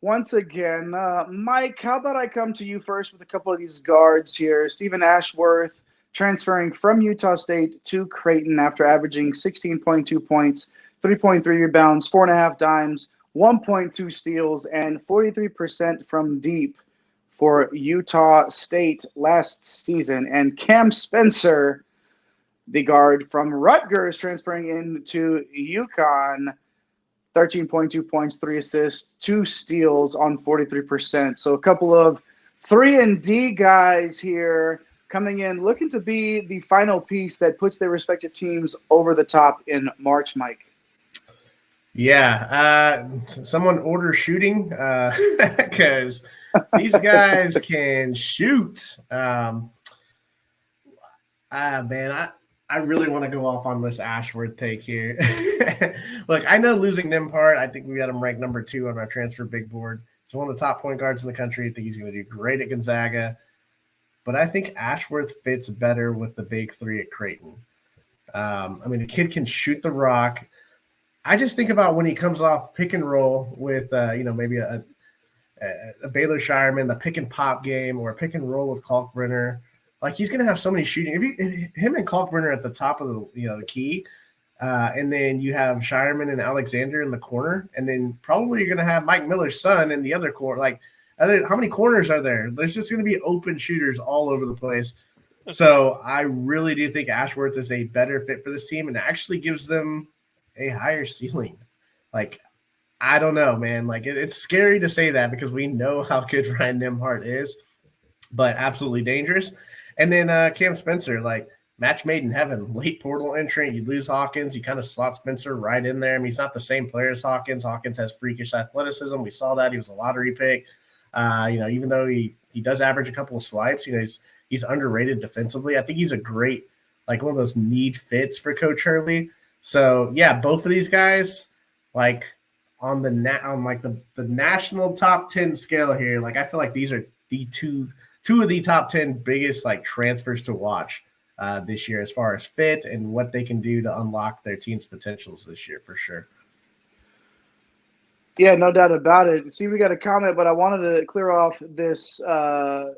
Once again, Mike, how about I come to you first with a couple of these guards here. Stephen Ashworth transferring from Utah State to Creighton after averaging 16.2 points, 3.3 rebounds, 4.5 dimes, 1.2 steals, and 43% from deep for Utah State last season. And Cam Spencer, the guard from Rutgers, transferring into UConn, 13.2 points, 3 assists, 2 steals on 43%. So a couple of 3-and-D guys here coming in, looking to be the final piece that puts their respective teams over the top in March, Mike. Yeah, someone order shooting because these guys can shoot. Man, I really want to go off on this Ashworth take here. Look, I know losing Nembhard, I think we got him ranked number 2 on our transfer big board. He's one of the top point guards in the country. I think he's going to do great at Gonzaga. But I think Ashworth fits better with the big 3 at Creighton. The kid can shoot the rock. I just think about when he comes off pick and roll with, maybe a Baylor Shireman, the pick and pop game, or a pick and roll with Kalkbrenner. Like, he's going to have so many shooting. If him and Kalkbrenner at the top of the key, and then you have Shireman and Alexander in the corner, and then probably you're going to have Mike Miller's son in the other corner. Like, how many corners are there? There's just going to be open shooters all over the place. So I really do think Ashworth is a better fit for this team and actually gives them a higher ceiling. Like, I don't know, man. Like, it's scary to say that because we know how good Ryan Nembhard is, but absolutely dangerous. And then Cam Spencer, like, match made in heaven. Late portal entrant. You lose Hawkins. You kind of slot Spencer right in there. I mean, he's not the same player as Hawkins. Hawkins has freakish athleticism. We saw that. He was a lottery pick. Even though he does average a couple of swipes, he's underrated defensively. I think he's a great, like, one of those need fits for Coach Hurley. So yeah, both of these guys, like, on the national top 10 scale here, like, I feel like these are the two of the top 10 biggest, like, transfers to watch this year as far as fit and what they can do to unlock their team's potentials this year for sure. Yeah, no doubt about it. See, we got a comment, but I wanted to clear off this quad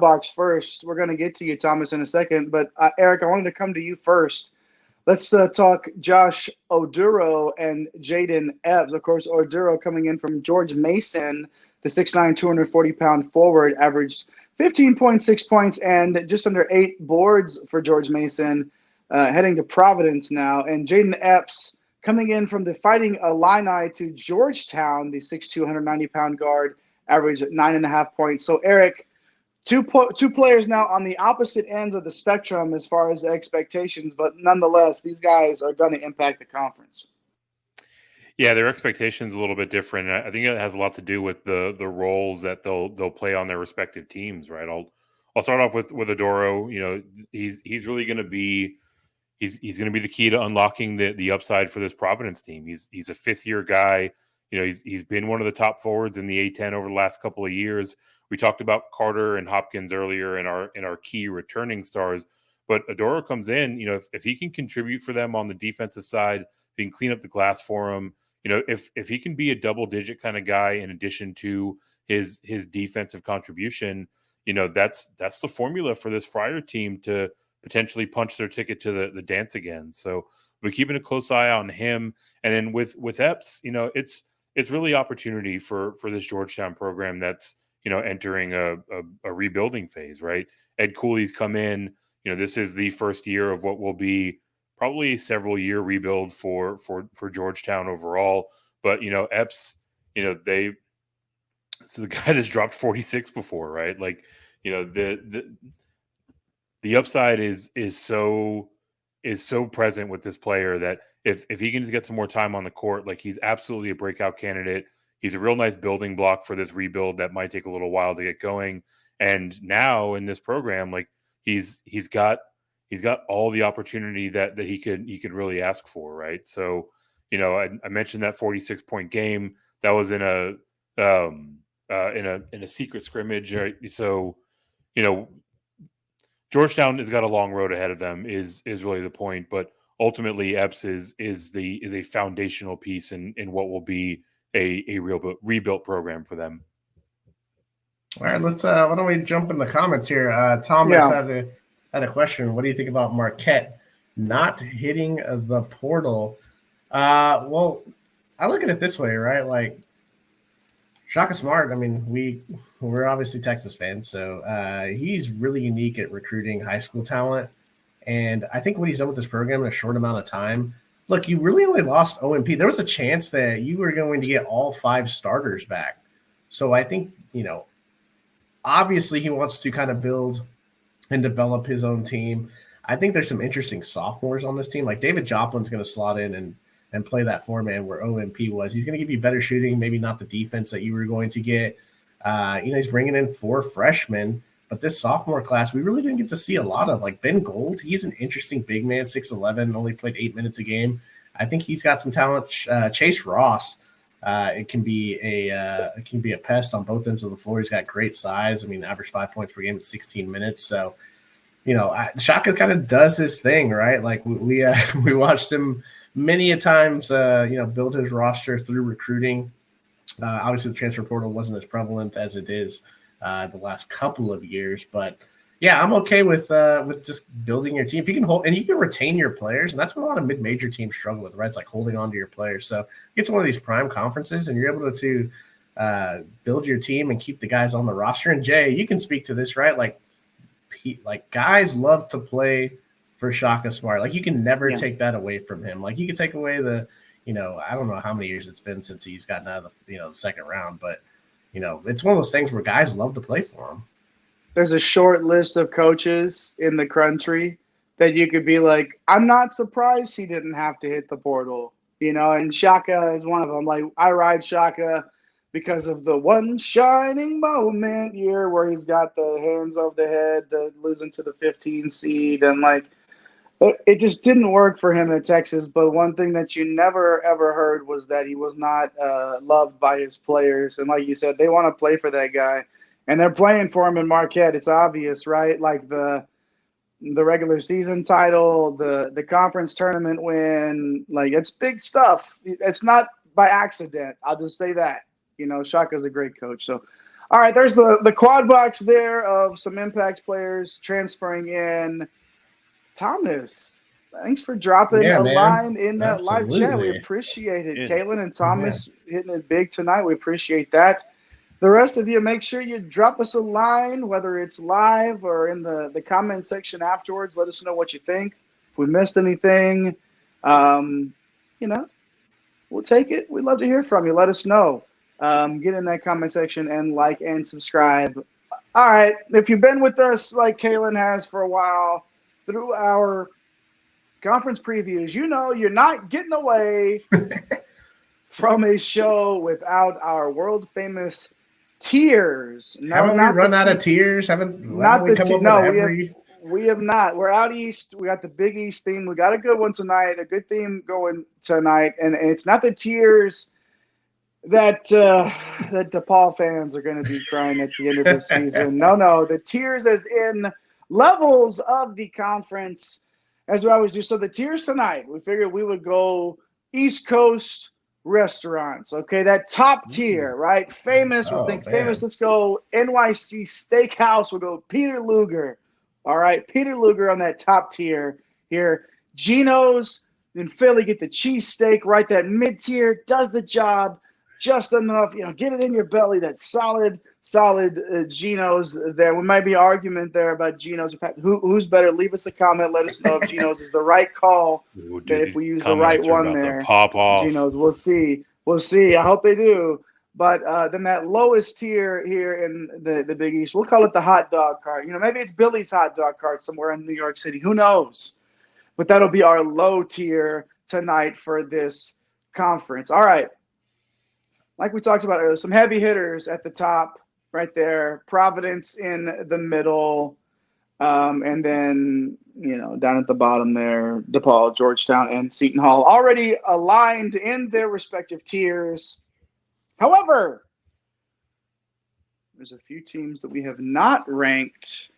box first. We're going to get to you, Thomas, in a second. But Eric, I wanted to come to you first. Let's talk Josh Oduro and Jaden Epps. Of course, Oduro coming in from George Mason, the 6'9", 240-pound forward, averaged 15.6 points and just under 8 boards for George Mason, heading to Providence now. And Jaden Epps coming in from the Fighting Illini to Georgetown, the 6'2", 190-pound guard, averaged 9.5 points. So, Eric, two players now on the opposite ends of the spectrum as far as expectations, but nonetheless, these guys are going to impact the conference. Yeah, their expectations a little bit different. I think it has a lot to do with the roles that they'll play on their respective teams, right? I'll start off with Oduro. He's really going to be he's going to be the key to unlocking the upside for this Providence team. He's a 5th-year guy. He's been one of the top forwards in the A10 over the last couple of years. We talked about Carter and Hopkins earlier in our key returning stars, but Oduro comes in. If he can contribute for them on the defensive side, if he can clean up the glass for them. If he can be a double-digit kind of guy in addition to his defensive contribution, that's the formula for this Friar team to potentially punch their ticket to the dance again. So we're keeping a close eye on him. And then with Epps, it's really opportunity for this Georgetown program that's entering a rebuilding phase, right? Ed Cooley's come in. This is the first year of what will be probably a several-year rebuild for Georgetown overall. But Epps, this is a guy that's dropped 46 before, right? Like, the upside is so present with this player that if he can just get some more time on the court, like, he's absolutely a breakout candidate. He's a real nice building block for this rebuild that might take a little while to get going. And now in this program, like, he's got all the opportunity that he could really ask for, right? So, I mentioned that 46-point game that was in a secret scrimmage, right? So, Georgetown has got a long road ahead of them is really the point, but ultimately Epps is a foundational piece in what will be a real rebuilt program for them. All right, let's why don't we jump in the comments here? Thomas had a question. What do you think about Marquette not hitting the portal? Well, I look at it this way, right? Like, Shaka Smart, I mean, we're obviously Texas fans, so he's really unique at recruiting high school talent. And I think what he's done with this program in a short amount of time, look, you really only lost OMP. There was a chance that you were going to get all 5 starters back. So I think, obviously he wants to kind of build and develop his own team. I think there's some interesting sophomores on this team. Like David Joplin's going to slot in and play that 4-man where OMP was. He's going to give you better shooting, maybe not the defense that you were going to get. He's bringing in 4 freshmen, but this sophomore class, we really didn't get to see a lot of. Like Ben Gold, he's an interesting big man, 6'11", only played 8 minutes a game. I think he's got some talent. Chase Ross, it can be a pest on both ends of the floor. He's got great size. I mean, average 5 points per game in 16 minutes. So, Shaka kind of does his thing, right? Like we watched him many a times, build his roster through recruiting. Obviously, the transfer portal wasn't as prevalent as it is the last couple of years, but yeah, I'm okay with just building your team. If you can hold and you can retain your players, and that's what a lot of mid-major teams struggle with, right? It's like holding on to your players. So get to one of these prime conferences, and you're able to build your team and keep the guys on the roster. And Jay, you can speak to this, right? Like guys love to play for Shaka Smart. Like you can never take that away from him. Like you can take away the, I don't know how many years it's been since he's gotten out of the, the second round, but it's one of those things where guys love to play for him. There's a short list of coaches in the country that you could be like, I'm not surprised he didn't have to hit the portal, and Shaka is one of them. Like I ride Shaka because of the one shining moment year where he's got the hands over the head, losing to the 15 seed. And like, it just didn't work for him at Texas. But one thing that you never, ever heard was that he was not loved by his players. And like you said, they want to play for that guy. And they're playing for him in Marquette. It's obvious, right? Like the regular season title, the conference tournament win, like it's big stuff. It's not by accident. I'll just say that. Shaka's a great coach. So, all right, there's the quad box there of some impact players transferring in. Thomas, thanks for dropping a line in that live chat. We appreciate it. Caitlin and Thomas hitting it big tonight. We appreciate that. The rest of you, make sure you drop us a line, whether it's live or in the comment section afterwards. Let us know what you think. If we missed anything, we'll take it. We'd love to hear from you. Let us know. Get in that comment section and like and subscribe. All right. If you've been with us like Kaylin has for a while through our conference previews, you're not getting away from a show without our world famous tiers. Haven't we run out of tiers? We have not. We're out east. We got the Big East theme. We got a good one tonight, a good theme going tonight. And it's not the tiers that DePaul fans are going to be crying at the end of the season. No, the tiers as in levels of the conference, as we always do. So the tiers tonight, we figured we would go East Coast restaurants. Okay, that top tier, right? Famous, famous. Let's go NYC Steakhouse. We'll go Peter Luger. All right, Peter Luger on that top tier here. Geno's in Philly, get the cheesesteak, right? That mid-tier does the job just enough, get it in your belly. That solid Geno's there. We might be argument there about Geno's. Who's better? Leave us a comment. Let us know if Geno's is the right call. Ooh, dude, if we use the right one there. Pop off. Geno's. We'll see. I hope they do. But then that lowest tier here in the Big East, we'll call it the hot dog cart. Maybe it's Billy's hot dog cart somewhere in New York City. Who knows? But that'll be our low tier tonight for this conference. All right. Like we talked about earlier, some heavy hitters at the top right there. Providence in the middle. And then, down at the bottom there, DePaul, Georgetown, and Seton Hall already aligned in their respective tiers. However, there's a few teams that we have not ranked.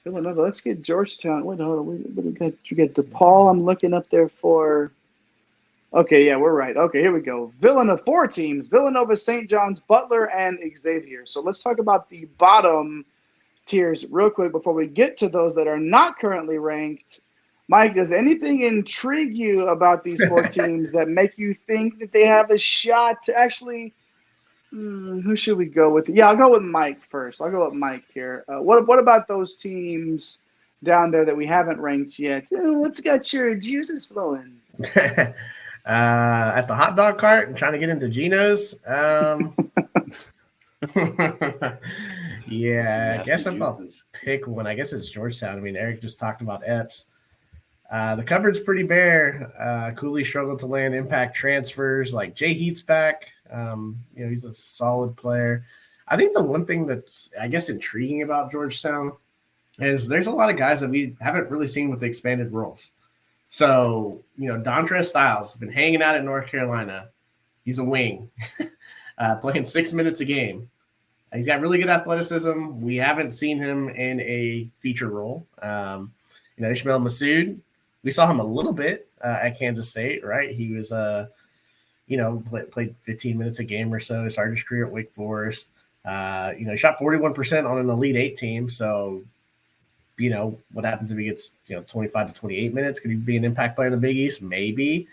Villanova, let's get Georgetown. Wait, hold on. You got DePaul. I'm looking up there for. Okay, yeah, we're right. Okay, here we go. Villanova, 4 teams. Villanova, St. John's, Butler, and Xavier. So let's talk about the bottom tiers real quick before we get to those that are not currently ranked. Mike, does anything intrigue you about these 4 teams that make you think that they have a shot to actually Who should we go with? Yeah, I'll go with Mike first. I'll go with Mike here. What about those teams down there that we haven't ranked yet? What's got your juices flowing? At the hot dog cart and trying to get into Geno's. Yeah, I guess if I'll pick one, I guess it's Georgetown. I mean, Eric just talked about Epps. The cupboard's pretty bare. Cooley struggled to land impact transfers. Like Jay Heath's back. He's a solid player. I think the one thing that's, I guess, intriguing about Georgetown is there's a lot of guys that we haven't really seen with the expanded roles. So, Dontrez Styles has been hanging out at North Carolina. He's a wing, playing 6 minutes a game. He's got really good athleticism. We haven't seen him in a feature role. Ishmael Massoud, we saw him a little bit at Kansas State, right? He was, played 15 minutes a game or so. Started his career at Wake Forest. He shot 41% on an Elite Eight team. So, what happens if he gets, 25 to 28 minutes? Could he be an impact player in the Big East? Maybe.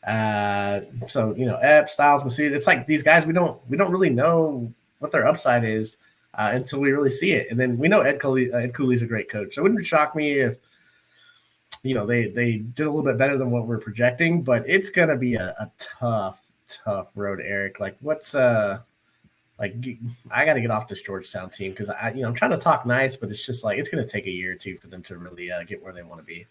Epps, Styles, Massoud. It's like these guys, we don't really know what their upside is until we really see it. And then we know Ed Cooley's a great coach. So it wouldn't shock me if, they did a little bit better than what we're projecting, but it's going to be a tough road, Eric. Like what's I got to get off this Georgetown team because I'm trying to talk nice, but it's just like it's going to take a year or two for them to really get where they want to be.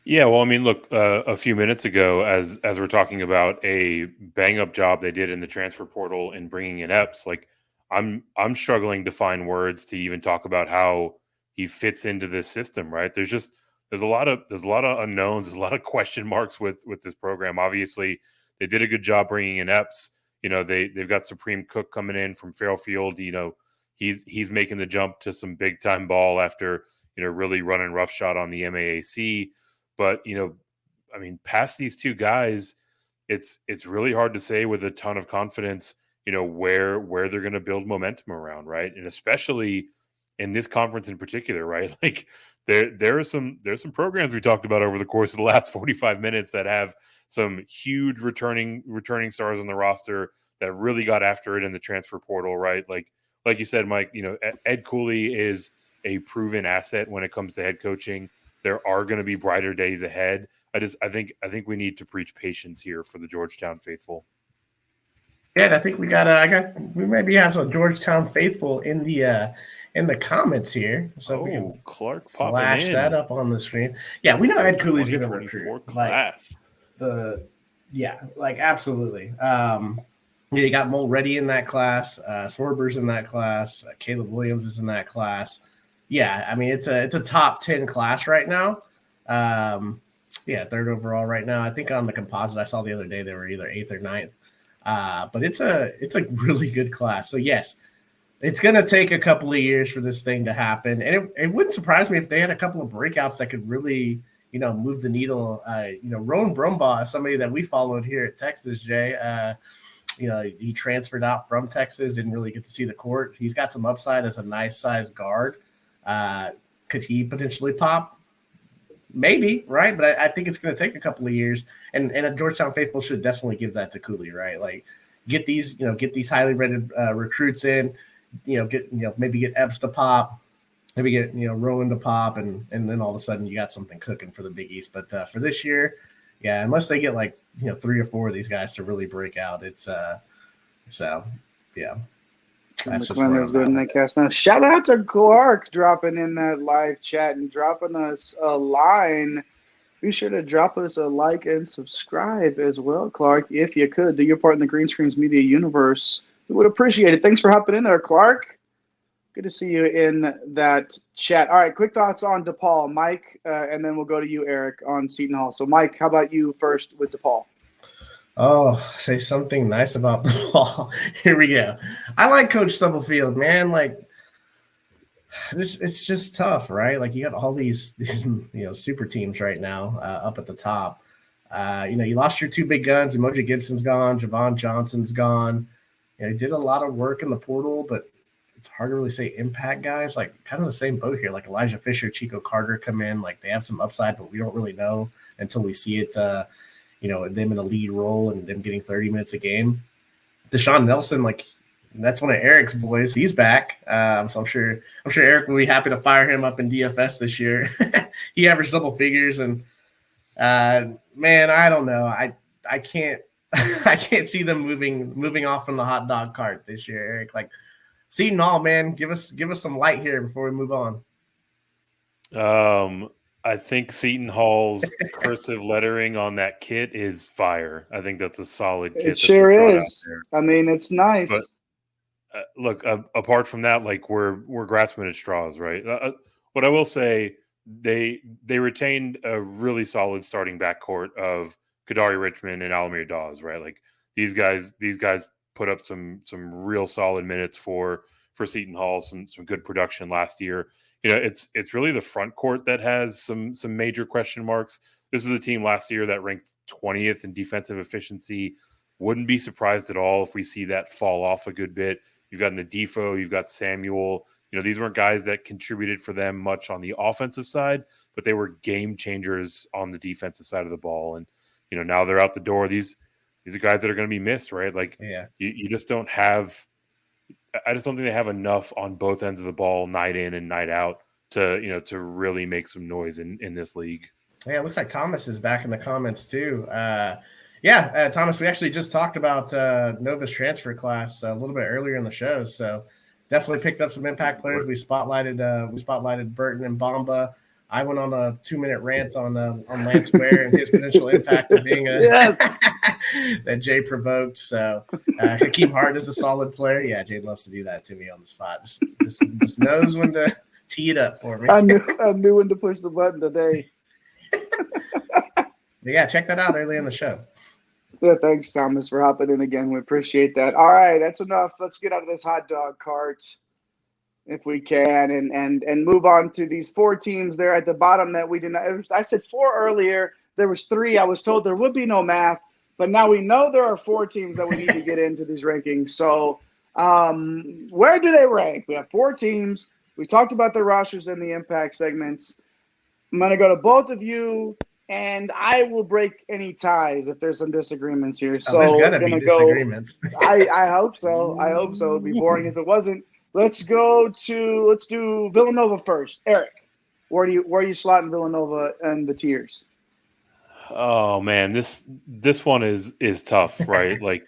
Yeah, well, I mean, look, a few minutes ago, as we're talking about a bang up job they did in the transfer portal and bringing in Epps, like I'm struggling to find words to even talk about how he fits into this system. Right? There's a lot of unknowns, there's a lot of question marks with this program. Obviously, they did a good job bringing in Epps. They've got Supreme Cook coming in from Fairfield. He's making the jump to some big time ball after really running roughshod on the MAAC. But past these two guys, it's really hard to say with a ton of confidence, where they're going to build momentum around, right? And especially in this conference in particular, right? Like there's some programs we talked about over the course of the last 45 minutes that have some huge returning stars on the roster that really got after it in the transfer portal, right? Like you said, Mike, Ed Cooley is a proven asset when it comes to head coaching. There are going to be brighter days ahead. I think we need to preach patience here for the Georgetown faithful. Yeah, I think we maybe have some Georgetown faithful in the comments here. So if we can Clark flash that up on the screen. Yeah, we know Ed Cooley's going to recruit. Class. Absolutely. You got Mulready in that class, Swerber's in that class, Caleb Williams is in that class. Yeah, I mean it's a top 10 class right now. Third overall right now. I think on the composite I saw the other day they were either 8th or 9th. But it's a really good class. So yes, it's going to take a couple of years for this thing to happen, and it wouldn't surprise me if they had a couple of breakouts that could really move the needle. Rowan Brumbaugh is somebody that we followed here at Texas, Jay. He transferred out from Texas, didn't really get to see the court. He's got some upside as a nice size guard. Could he potentially pop? Maybe, right? But I think it's going to take a couple of years, and a Georgetown faithful should definitely give that to Cooley, right? Like get these highly rated recruits in, maybe get Epps to pop, maybe get Rowan to pop, and then all of a sudden you got something cooking for the Big East. But for this year, yeah, unless they get 3 or 4 of these guys to really break out, it's yeah. That's just good in that cast. Now, shout out to Clark dropping in that live chat and dropping us a line. Be sure to drop us a like and subscribe as well, Clark. If you could, do your part in the Green Screens Media universe. We would appreciate it. Thanks for hopping in there, Clark. Good to see you in that chat. All right, quick thoughts on DePaul, Mike, and then we'll go to you, Eric, on Seton Hall. So, Mike, how about you first with DePaul? Oh, say something nice about the ball. Here we go. I like Coach Stubblefield, man. Like, it's just tough, right? Like, you got all these super teams right now up at the top. You lost your 2 big guns. Emoji Gibson's gone. Javon Johnson's gone. He did a lot of work in the portal, but it's hard to really say impact guys. Like, kind of the same boat here. Like, Elijah Fisher, Chico Carter come in. Like, they have some upside, but we don't really know until we see it. Them in a lead role and them getting 30 minutes a game. Deshaun Nelson, like that's one of Eric's boys. He's back, so I'm sure Eric will be happy to fire him up in DFS this year. He averaged double figures, and man, I don't know. I can't I can't see them moving off from the hot dog cart this year, Eric. Like, Seton Hall, man, give us some light here before we move on. I think Seton Hall's cursive lettering on that kit is fire. I think that's a solid kit. It sure is. I mean, it's nice. But, look, apart from that, like we're grasping at straws, right? What I will say, they retained a really solid starting backcourt of Kadari Richmond and Alamir Dawes, right? Like these guys put up some real solid minutes for Seton Hall, some good production last year. You know, it's really the front court that has some major question marks. This is a team last year that ranked 20th in defensive efficiency. Wouldn't be surprised at all if we see that fall off a good bit. You've got Nadifo, you've got Samuel. You know, these weren't guys that contributed for them much on the offensive side, but they were game changers on the defensive side of the ball. And, you know, now they're out the door. These are guys that are going to be missed, right? Like, you just don't have – I just don't think they have enough on both ends of the ball, night in and night out, to really make some noise in this league. Yeah, it looks like Thomas is back in the comments too. Thomas, we actually just talked about Nova's transfer class a little bit earlier in the show, so definitely picked up some impact players. We spotlighted Burton and Bamba. I went on a 2-minute rant on Lance Ware and his potential impact of being that Jay provoked. So Hakeem Hart is a solid player. Yeah, Jay loves to do that to me on the spot. Just knows when to tee it up for me. I knew when to push the button today. Yeah, check that out early in the show. Yeah, thanks, Thomas, for hopping in again. We appreciate that. All right, that's enough. Let's get out of this hot dog cart if we can, and move on to these 4 teams there at the bottom that we did not. I said 4 earlier. There was 3. I was told there would be no math, but now we know there are 4 teams that we need to get into these rankings. So where do they rank? We have 4 teams. We talked about the rosters and the impact segments. I'm going to go to both of you, and I will break any ties if there's some disagreements here. So there's going to be disagreements. I hope so. I hope so. It would be boring if it wasn't. Let's do Villanova first. Eric, where are you slotting Villanova and the tiers? Oh man, this one is tough, right? like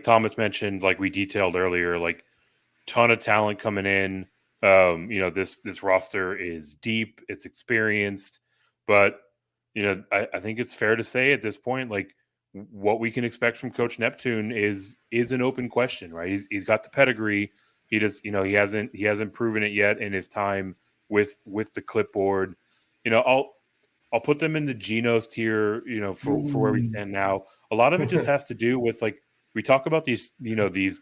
Thomas mentioned, like we detailed earlier, like ton of talent coming in. This roster is deep, it's experienced, but I think it's fair to say at this point, like what we can expect from Coach Neptune is an open question, right? He's got the pedigree. He just, he hasn't proven it yet in his time with the clipboard. I'll put them in the Genos tier, for where we stand now. A lot of it just has to do with, like, we talk about these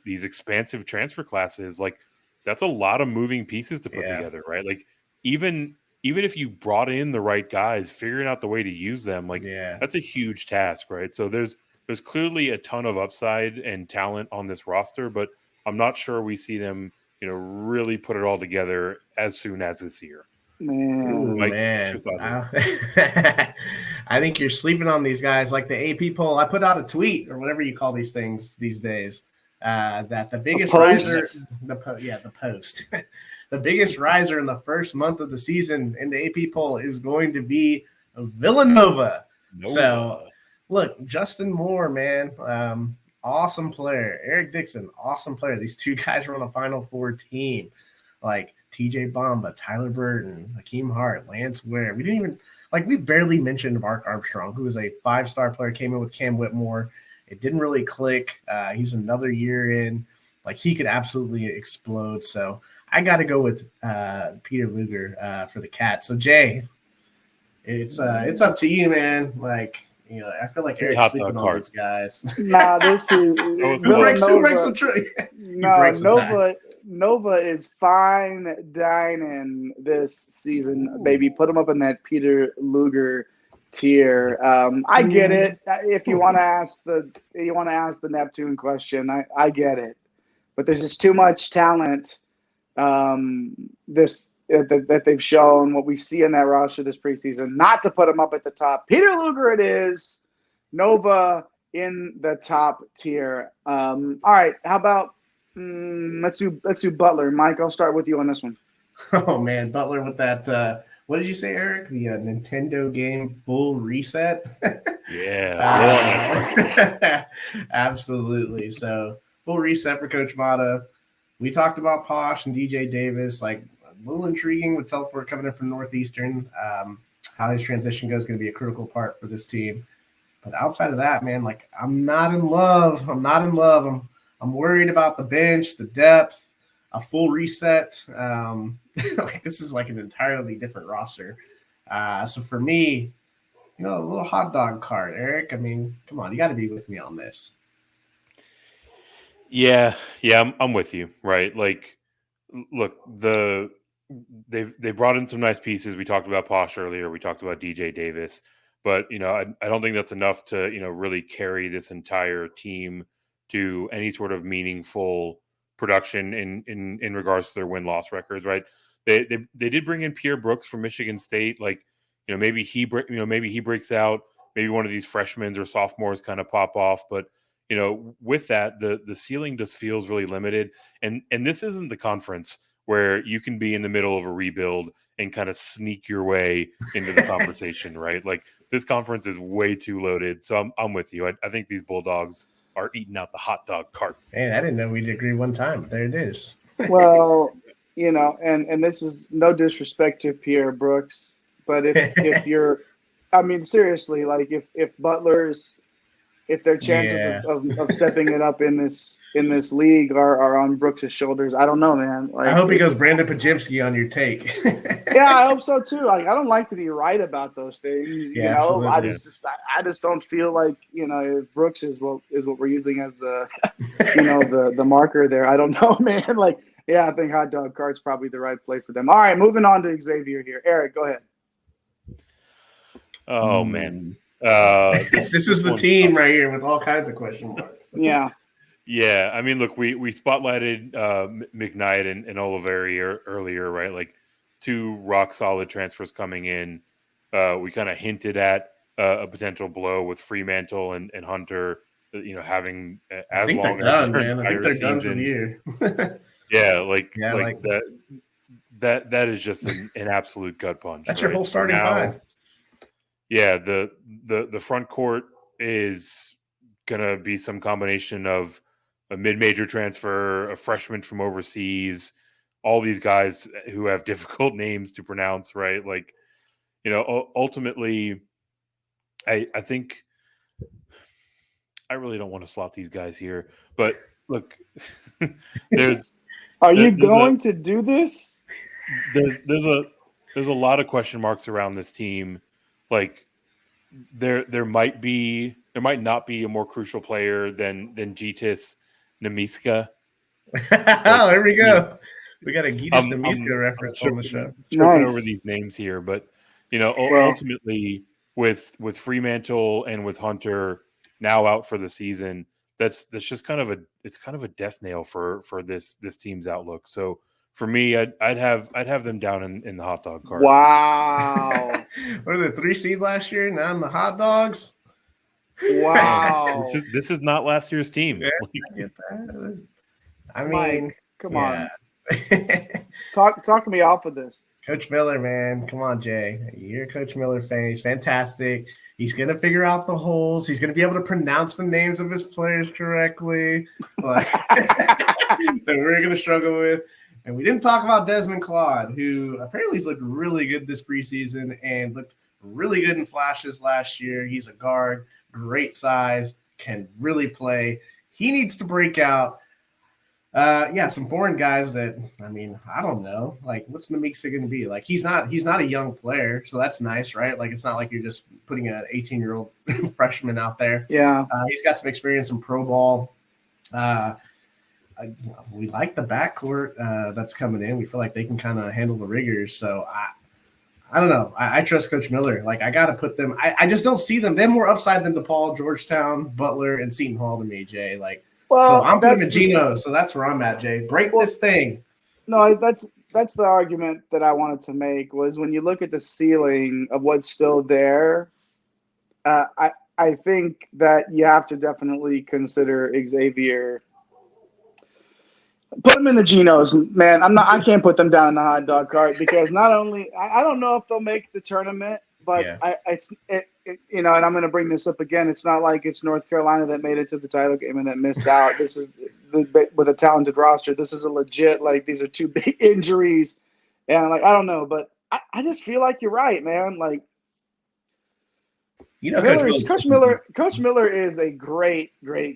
expansive transfer classes. Like, that's a lot of moving pieces to put together, right? Like, even if you brought in the right guys, figuring out the way to use them, like, that's a huge task, right? So there's clearly a ton of upside and talent on this roster, but I'm not sure we see them, really put it all together as soon as this year. Man. I think you're sleeping on these guys. Like the AP poll, I put out a tweet or whatever you call these things these days. That the biggest riser, the post, the biggest riser in the first month of the season in the AP poll is going to be Villanova. So, look, Justin Moore, man, awesome player. Eric Dixon, awesome player. These 2 guys were on a Final Four team. Like TJ Bamba, Tyler Burton, Hakeem Hart, Lance Ware. We barely mentioned Mark Armstrong, who was a 5-star player, came in with Cam Whitmore. It didn't really click. He's another year in. Like, he could absolutely explode. So I got to go with Peter Luger for the Cats. So Jay, it's up to you, man. Like, I feel like Eric's sleeping on these guys. Nah, this is who breaks the tree? No, Nova is fine dining this season, baby. Put them up in that Peter Luger tier. I get it. If you want to ask the Neptune question, I get it. But there's just too much talent that they've shown, what we see in that roster this preseason, not to put them up at the top. Peter Luger it is. Nova, in the top tier. All right, how about let's do Butler. Mike, I'll start with you on this one. Oh man, Butler with that. What did you say, Eric? The Nintendo game full reset. Yeah. Absolutely. So full reset for Coach Mata. We talked about Posh and DJ Davis. Like a little intriguing with Telford coming in from Northeastern. How his transition goes is going to be a critical part for this team. But outside of that, man, like I'm not in love. I'm worried about the bench, the depth, a full reset. Like this is like an entirely different roster. So for me, a little hot dog cart, Eric. I mean, come on, you got to be with me on this. Yeah, I'm with you. Right, like, look, they brought in some nice pieces. We talked about Posh earlier. We talked about DJ Davis, but I don't think that's enough to really carry this entire team to any sort of meaningful production in regards to their win-loss records. Right, they did bring in Pierre Brooks from Michigan State. Like, maybe he breaks out. Maybe one of these freshmen or sophomores kind of pop off, but with that, the ceiling just feels really limited. And this isn't the conference where you can be in the middle of a rebuild and kind of sneak your way into the conversation, right? Like, this conference is way too loaded. So I'm with you. I think these Bulldogs are eating out the hot dog cart. Man, I didn't know we'd agree one time, but there it is. Well, and this is no disrespect to Pierre Brooks, but if you're, I mean, seriously, like if Butler's, if their chances of stepping it up in this league are on Brooks' shoulders, I don't know, man. Like, I hope he goes Brandon Pajimski on your take. Yeah, I hope so too. Like, I don't like to be right about those things. Yeah, absolutely. I just don't feel like if Brooks is what we're using as the the marker there. I don't know, man. Like, yeah, I think hot dog cart's probably the right play for them. All right, moving on to Xavier here. Eric, go ahead. Oh man. This is the team right here with all kinds of question marks. Yeah. I mean, look, we spotlighted McKnight and Oliveri earlier, right? Like, two rock solid transfers coming in. We kind of hinted at a potential blow with Fremantle and Hunter, having as long as their entire season. For the year. That is just an absolute gut punch. That's right? Your whole starting five. Yeah, the front court is gonna be some combination of a mid-major transfer, a freshman from overseas, all these guys who have difficult names to pronounce, right? Like, ultimately, I think I really don't want to slot these guys here, but look, Are you going to do this? There's a lot of question marks around this team. Like, there might not be a more crucial player than Gitis Namiska. There we go. We got a Gitis Namiska reference on the show. Choking over these names here, but ultimately with Fremantle and with Hunter now out for the season, that's just kind of a death nail for this team's outlook. So for me, I'd have them down in the hot dog cart. Wow. What are the 3 seed last year? Now in the hot dogs. Wow. This is not last year's team. Yeah, I get that. I mean, Mike, come on. Talk me off of this. Coach Miller, man. Come on, Jay. You're a Coach Miller fan. He's fantastic. He's going to figure out the holes. He's going to be able to pronounce the names of his players correctly. That we're going to struggle with. And we didn't talk about Desmond Claude, who apparently has looked really good this preseason and looked really good in flashes last year. He's a guard, great size, can really play. He needs to break out. Some foreign guys that, I mean, I don't know. Like, what's Namiksa going to be? Like, he's not a young player, so that's nice, right? Like, it's not like you're just putting an 18-year-old freshman out there. Yeah. He's got some experience in pro ball. We like the backcourt that's coming in. We feel like they can kind of handle the rigors. So I don't know. I trust Coach Miller. Like, I got to put them. I just don't see them. They have more upside than DePaul, Georgetown, Butler, and Seton Hall to me, Jay. Like, so I'm putting a Geno. So that's where I'm at, Jay. Break this thing. No, that's the argument that I wanted to make was when you look at the ceiling of what's still there. I I think that you have to definitely consider Xavier. Put them in the Genos, man. I can't put them down in the hot dog cart because not only I don't know if they'll make the tournament, but Yeah. And I'm going to bring this up again. It's not like it's North Carolina that made it to the title game and that missed out. This is with a talented roster. This is a legit, like, these are two big injuries, and like I don't know, but I just feel like you're right, man. Like, Coach Miller is a great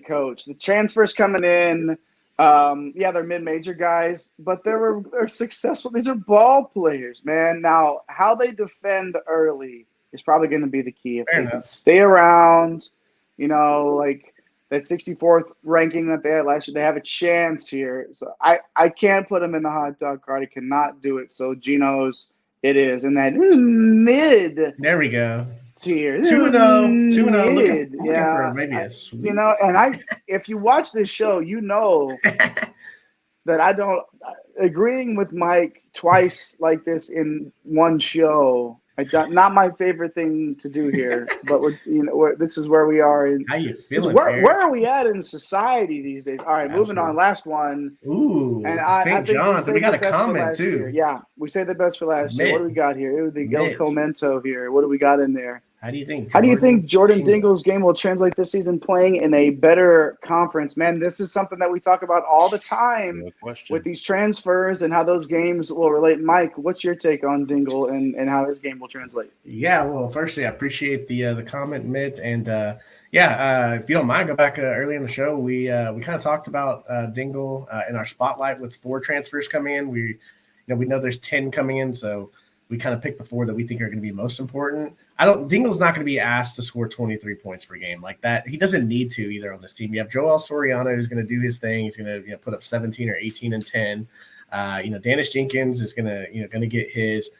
coach. The transfers coming in. They're mid-major guys, but they're successful. These are ball players, man. Now, how they defend early is probably going to be the key. If they can stay around, like that 64th ranking that they had last year, they have a chance here. So I can't put them in the hot dog cart. I cannot do it. So Geno's it is, and that mid. There we go. Tier 2-0, looking for maybe a sweep. And if you watch this show, that I don't agreeing with Mike twice like this in one show. Not my favorite thing to do here, but this is where we are. How you feeling? Where are we at in society these days? All right, moving on. Last one. Ooh, and St. John's. We got a comment too. Year. Yeah, we say the best for last year. What do we got here? The El Comento here. What do we got in there? How do you think Jordan Dingle's game will translate this season playing in a better conference? Man, this is something that we talk about all the time with these transfers and how those games will relate. Mike, what's your take on Dingle and how his game will translate? Yeah, well, firstly, I appreciate the comment, Mitt, and if you don't mind, go back early in the show. We kind of talked about Dingle in our spotlight with 4 transfers coming in. We know there's 10 coming in, so we kind of picked the 4 that we think are going to be most important. Dingle's not going to be asked to score 23 points per game like that. He doesn't need to either on this team. You have Joel Soriano who's going to do his thing. He's going to put up 17 or 18 and 10. Danish Jenkins is going to get his.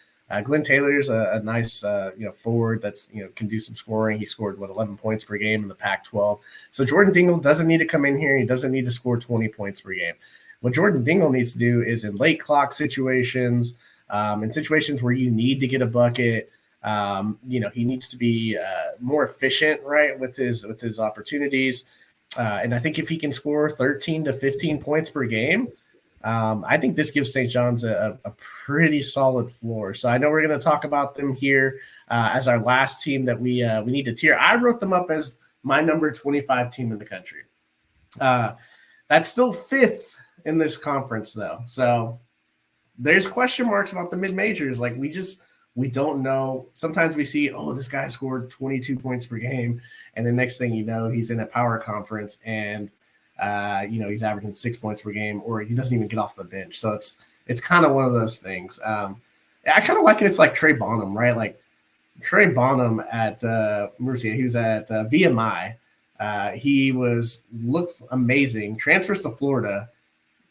Glenn Taylor's a nice forward that's can do some scoring. He scored 11 points per game in the Pac-12. So Jordan Dingle doesn't need to come in here. He doesn't need to score 20 points per game. What Jordan Dingle needs to do is in late clock situations. In situations where you need to get a bucket, he needs to be more efficient, right, with his opportunities. And I think if he can score 13 to 15 points per game, I think this gives St. John's a pretty solid floor. So I know we're going to talk about them here as our last team that we need to tier. I wrote them up as my number 25 team in the country. That's still 5th in this conference, though. So there's question marks about the mid-majors. Like, we don't know. Sometimes we see, this guy scored 22 points per game, and the next thing you know, he's in a power conference and he's averaging 6 points per game, or he doesn't even get off the bench. So it's kind of one of those things. I kind of like it. It's like Trey Bonham, right? Like Trey Bonham at he was at VMI. He looked amazing. Transfers to Florida.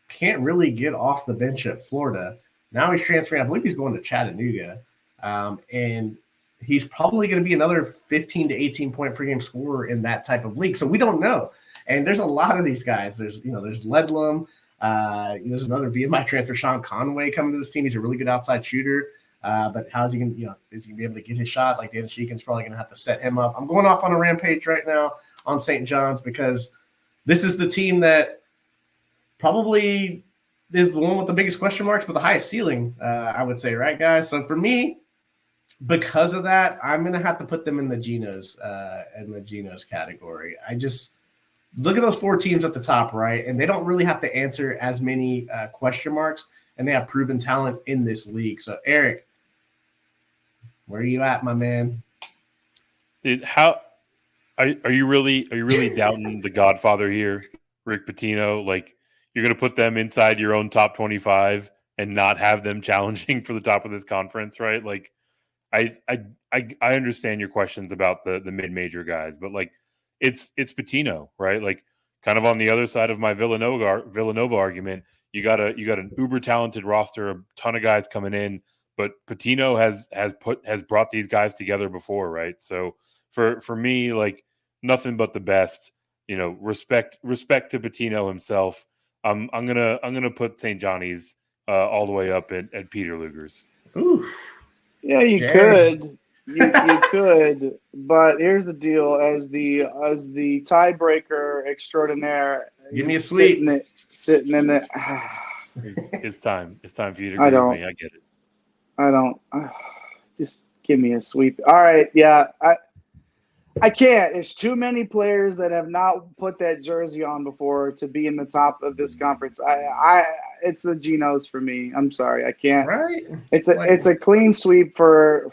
Can't really get off the bench at Florida. Now he's transferring. I believe he's going to Chattanooga. And he's probably going to be another 15 to 18 point per game scorer in that type of league. So we don't know. And there's a lot of these guys. There's Ledlam. There's another VMI transfer, Sean Conway, coming to this team. He's a really good outside shooter. But how's he going to, is he going to be able to get his shot? Like Dan Sheehan's probably going to have to set him up. I'm going off on a rampage right now on St. John's because this is the team that probably is the one with the biggest question marks, but the highest ceiling, I would say, right, guys? So for me, because of that, I'm going to have to put them in the Genos category. I just look at those 4 teams at the top, right? And they don't really have to answer as many question marks, and they have proven talent in this league. So, Eric, where are you at, my man? Dude, how are you really doubting the Godfather here, Rick Pitino? Like, you're going to put them inside your own top 25 and not have them challenging for the top of this conference, right? Like, I understand your questions about the mid-major guys, but like it's Pitino, right? Like, kind of on the other side of my Villanova argument, you got an uber talented roster, a ton of guys coming in, but Pitino has brought these guys together before, right? So for me, like, nothing but the best. Respect to Pitino himself. I'm gonna put St. Johnny's all the way up at Peter Luger's. Oof. Yeah, you could. You could, but here's the deal: as the tiebreaker extraordinaire, Give me a sweep. Sitting in it. It's time. It's time for you to I agree with don't. me. I get it. I don't. Just give me a sweep. All right, yeah. I can't. It's too many players that have not put that jersey on before to be in the top of this conference. It's the Genos for me. I'm sorry, I can't. Right? It's a clean sweep for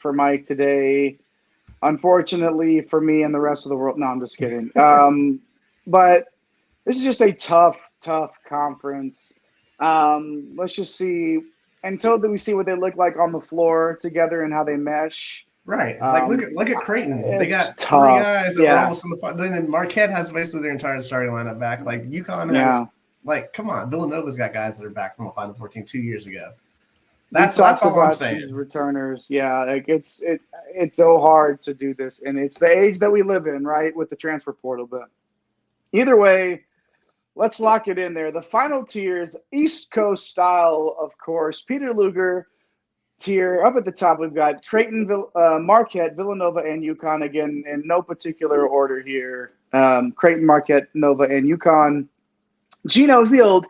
Mike today. Unfortunately for me and the rest of the world. No, I'm just kidding. But this is just a tough conference. Let's just see until we see what they look like on the floor together and how they mesh. Right. Like look at Creighton. They got tough. 3 guys that Yeah. are almost in the final. Then Marquette has basically their entire starting lineup back. Like UConn has come on, Villanova's got guys that are back from a Final Four team 2 years ago. That's all I'm saying. These returners, yeah, like it's so hard to do this, and it's the age that we live in, right, with the transfer portal. But either way, let's lock it in there. The final tiers, East Coast style, of course. Peter Luger tier up at the top. We've got Creighton, Marquette, Villanova, and UConn. Again, in no particular order here. Creighton, Marquette, Nova, and UConn. Geno's the old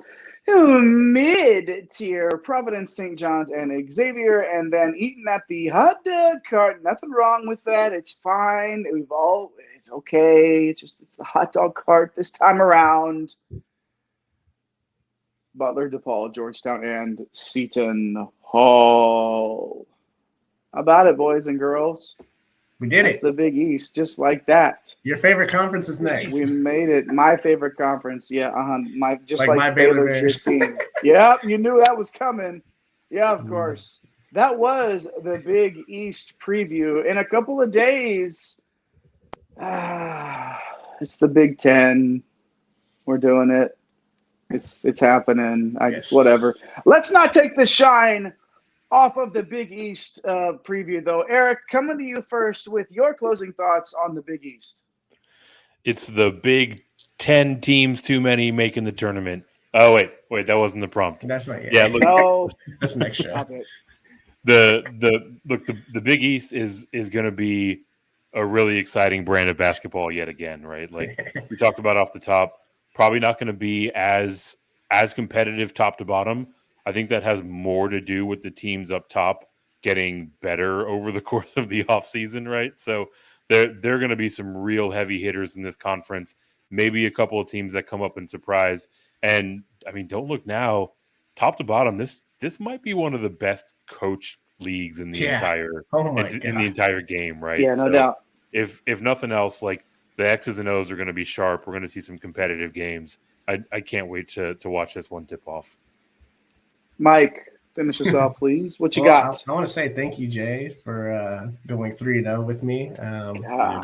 mid-tier, Providence, St. John's, and Xavier, and then eating at the hot dog cart. Nothing wrong with that. It's fine. It's okay. It's the hot dog cart this time around. Butler, DePaul, Georgetown, and Seton Hall. How about it, boys and girls? We did That's it. the Big East, just like that. Your favorite conference is next. We made it. My favorite conference. Yeah, my Baylor Baylor's Bears. your team. Yep, you knew that was coming. Yeah, of course. That was the Big East preview. In a couple of days, it's the Big Ten. We're doing it. It's happening. Whatever. Let's not take the shine off of the Big East preview, though. Eric, coming to you first with your closing thoughts on the Big East. It's the Big 10 teams too many making the tournament. Oh, wait, that wasn't the prompt. That's not yet. Yeah, look, No, that's next show. The Big East is going to be a really exciting brand of basketball yet again, right? Like we talked about off the top, probably not going to be as competitive top to bottom. I think that has more to do with the teams up top getting better over the course of the offseason, right? So there are going to be some real heavy hitters in this conference, maybe a couple of teams that come up and surprise. And, I mean, don't look now, top to bottom, this might be one of the best coached leagues in the entire game, right? Yeah, no doubt. If nothing else, like the X's and O's are going to be sharp. We're going to see some competitive games. I can't wait to watch this one tip off. Mike, finish us off, please. What you got? I want to say thank you, Jay, for going 3-0 with me. I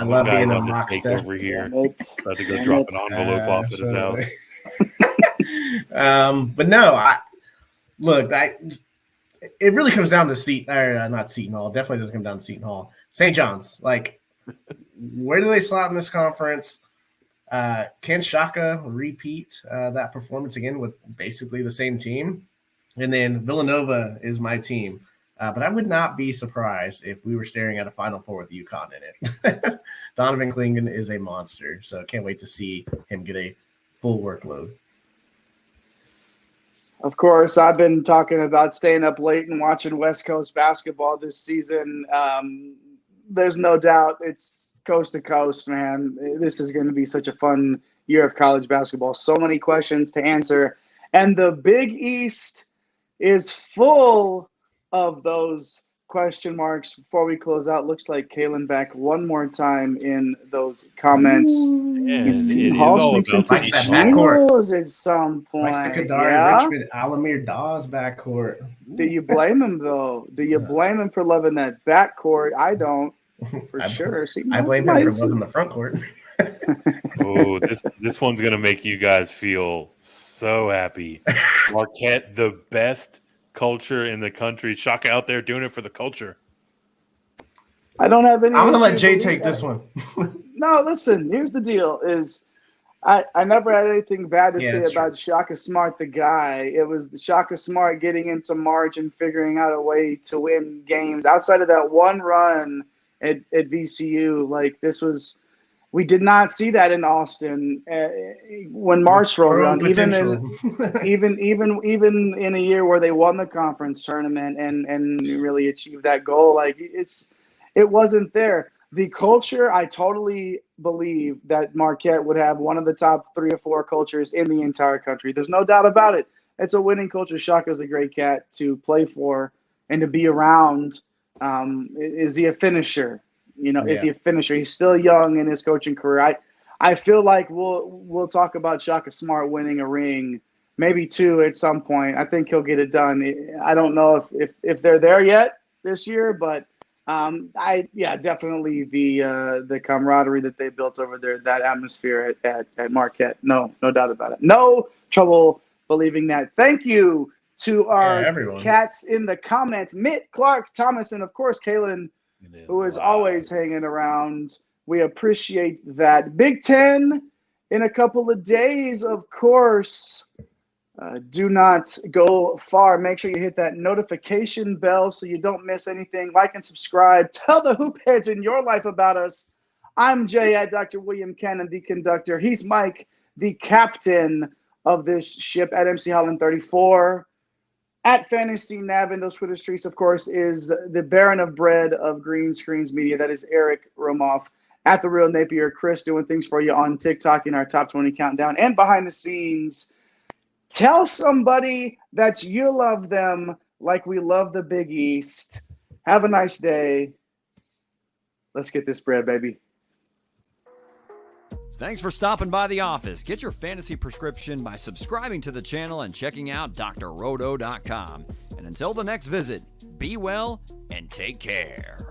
love being on a the take rockster over here. About to go drop an envelope off at his house. But no, it really comes down to not Seton Hall. Definitely doesn't come down to Seton Hall. St. John's, like, where do they slot in this conference? Can Shaka repeat that performance again with basically the same team? And then Villanova is my team. But I would not be surprised if we were staring at a Final Four with UConn in it. Donovan Clingan is a monster, so can't wait to see him get a full workload. Of course, I've been talking about staying up late and watching West Coast basketball this season. There's no doubt it's coast to coast, man. This is going to be such a fun year of college basketball. So many questions to answer. And the Big East is full of those question marks. Before we close out, looks like Kalen back one more time in those comments. Seton Hall sneaks into Geno's at some point. Likes the Kadari Richmond, Alamir Dawes backcourt. Do you blame him, though? Do you blame him for loving that backcourt? I don't, for sure. I blame him for loving the front court. Oh, this one's going to make you guys feel so happy. Marquette, the best culture in the country. Shaka out there doing it for the culture. I don't have any. I'm going to let Jay take this one. No, listen, here's the deal is I never had anything bad to Yeah, say that's about Shaka Smart, the guy. It was the Shaka Smart getting into March and figuring out a way to win games. Outside of that one run at VCU, like this was, we did not see that in Austin when March rolled Pro around. potential. Even in a year where they won the conference tournament and really achieved that goal, like it wasn't there. The culture, I totally believe that Marquette would have one of the top 3 or 4 cultures in the entire country. There's no doubt about it. It's a winning culture. Shaka's a great cat to play for and to be around. Is he a finisher? Is he a finisher? He's still young in his coaching career. I feel like we'll talk about Shaka Smart winning a ring, maybe 2 at some point. I think he'll get it done. I don't know if they're there yet this year, but definitely the camaraderie that they built over there, that atmosphere at Marquette. No doubt about it. No trouble believing that. Thank you to our everyone. cats in the comments, Mitt, Clark, Thomas, and of course Kalen, who is always hanging around. We appreciate that. Big Ten in a couple of days, of course. Do not go far. Make sure you hit that notification bell so you don't miss anything. Like and subscribe. Tell the hoop heads in your life about us. I'm Jay at Dr. William Cannon, the conductor. He's Mike, the captain of this ship at MC Holland 34. At Fantasy Nav in those Twitter streets, of course, is the Baron of Bread of Green Screens Media. That is Eric Romoff. At The Real Napier, Chris doing things for you on TikTok in our top 20 countdown. And behind the scenes, tell somebody that you love them like we love the Big East. Have a nice day. Let's get this bread, baby. Thanks for stopping by the office. Get your fantasy prescription by subscribing to the channel and checking out drrodo.com. And until the next visit, be well and take care.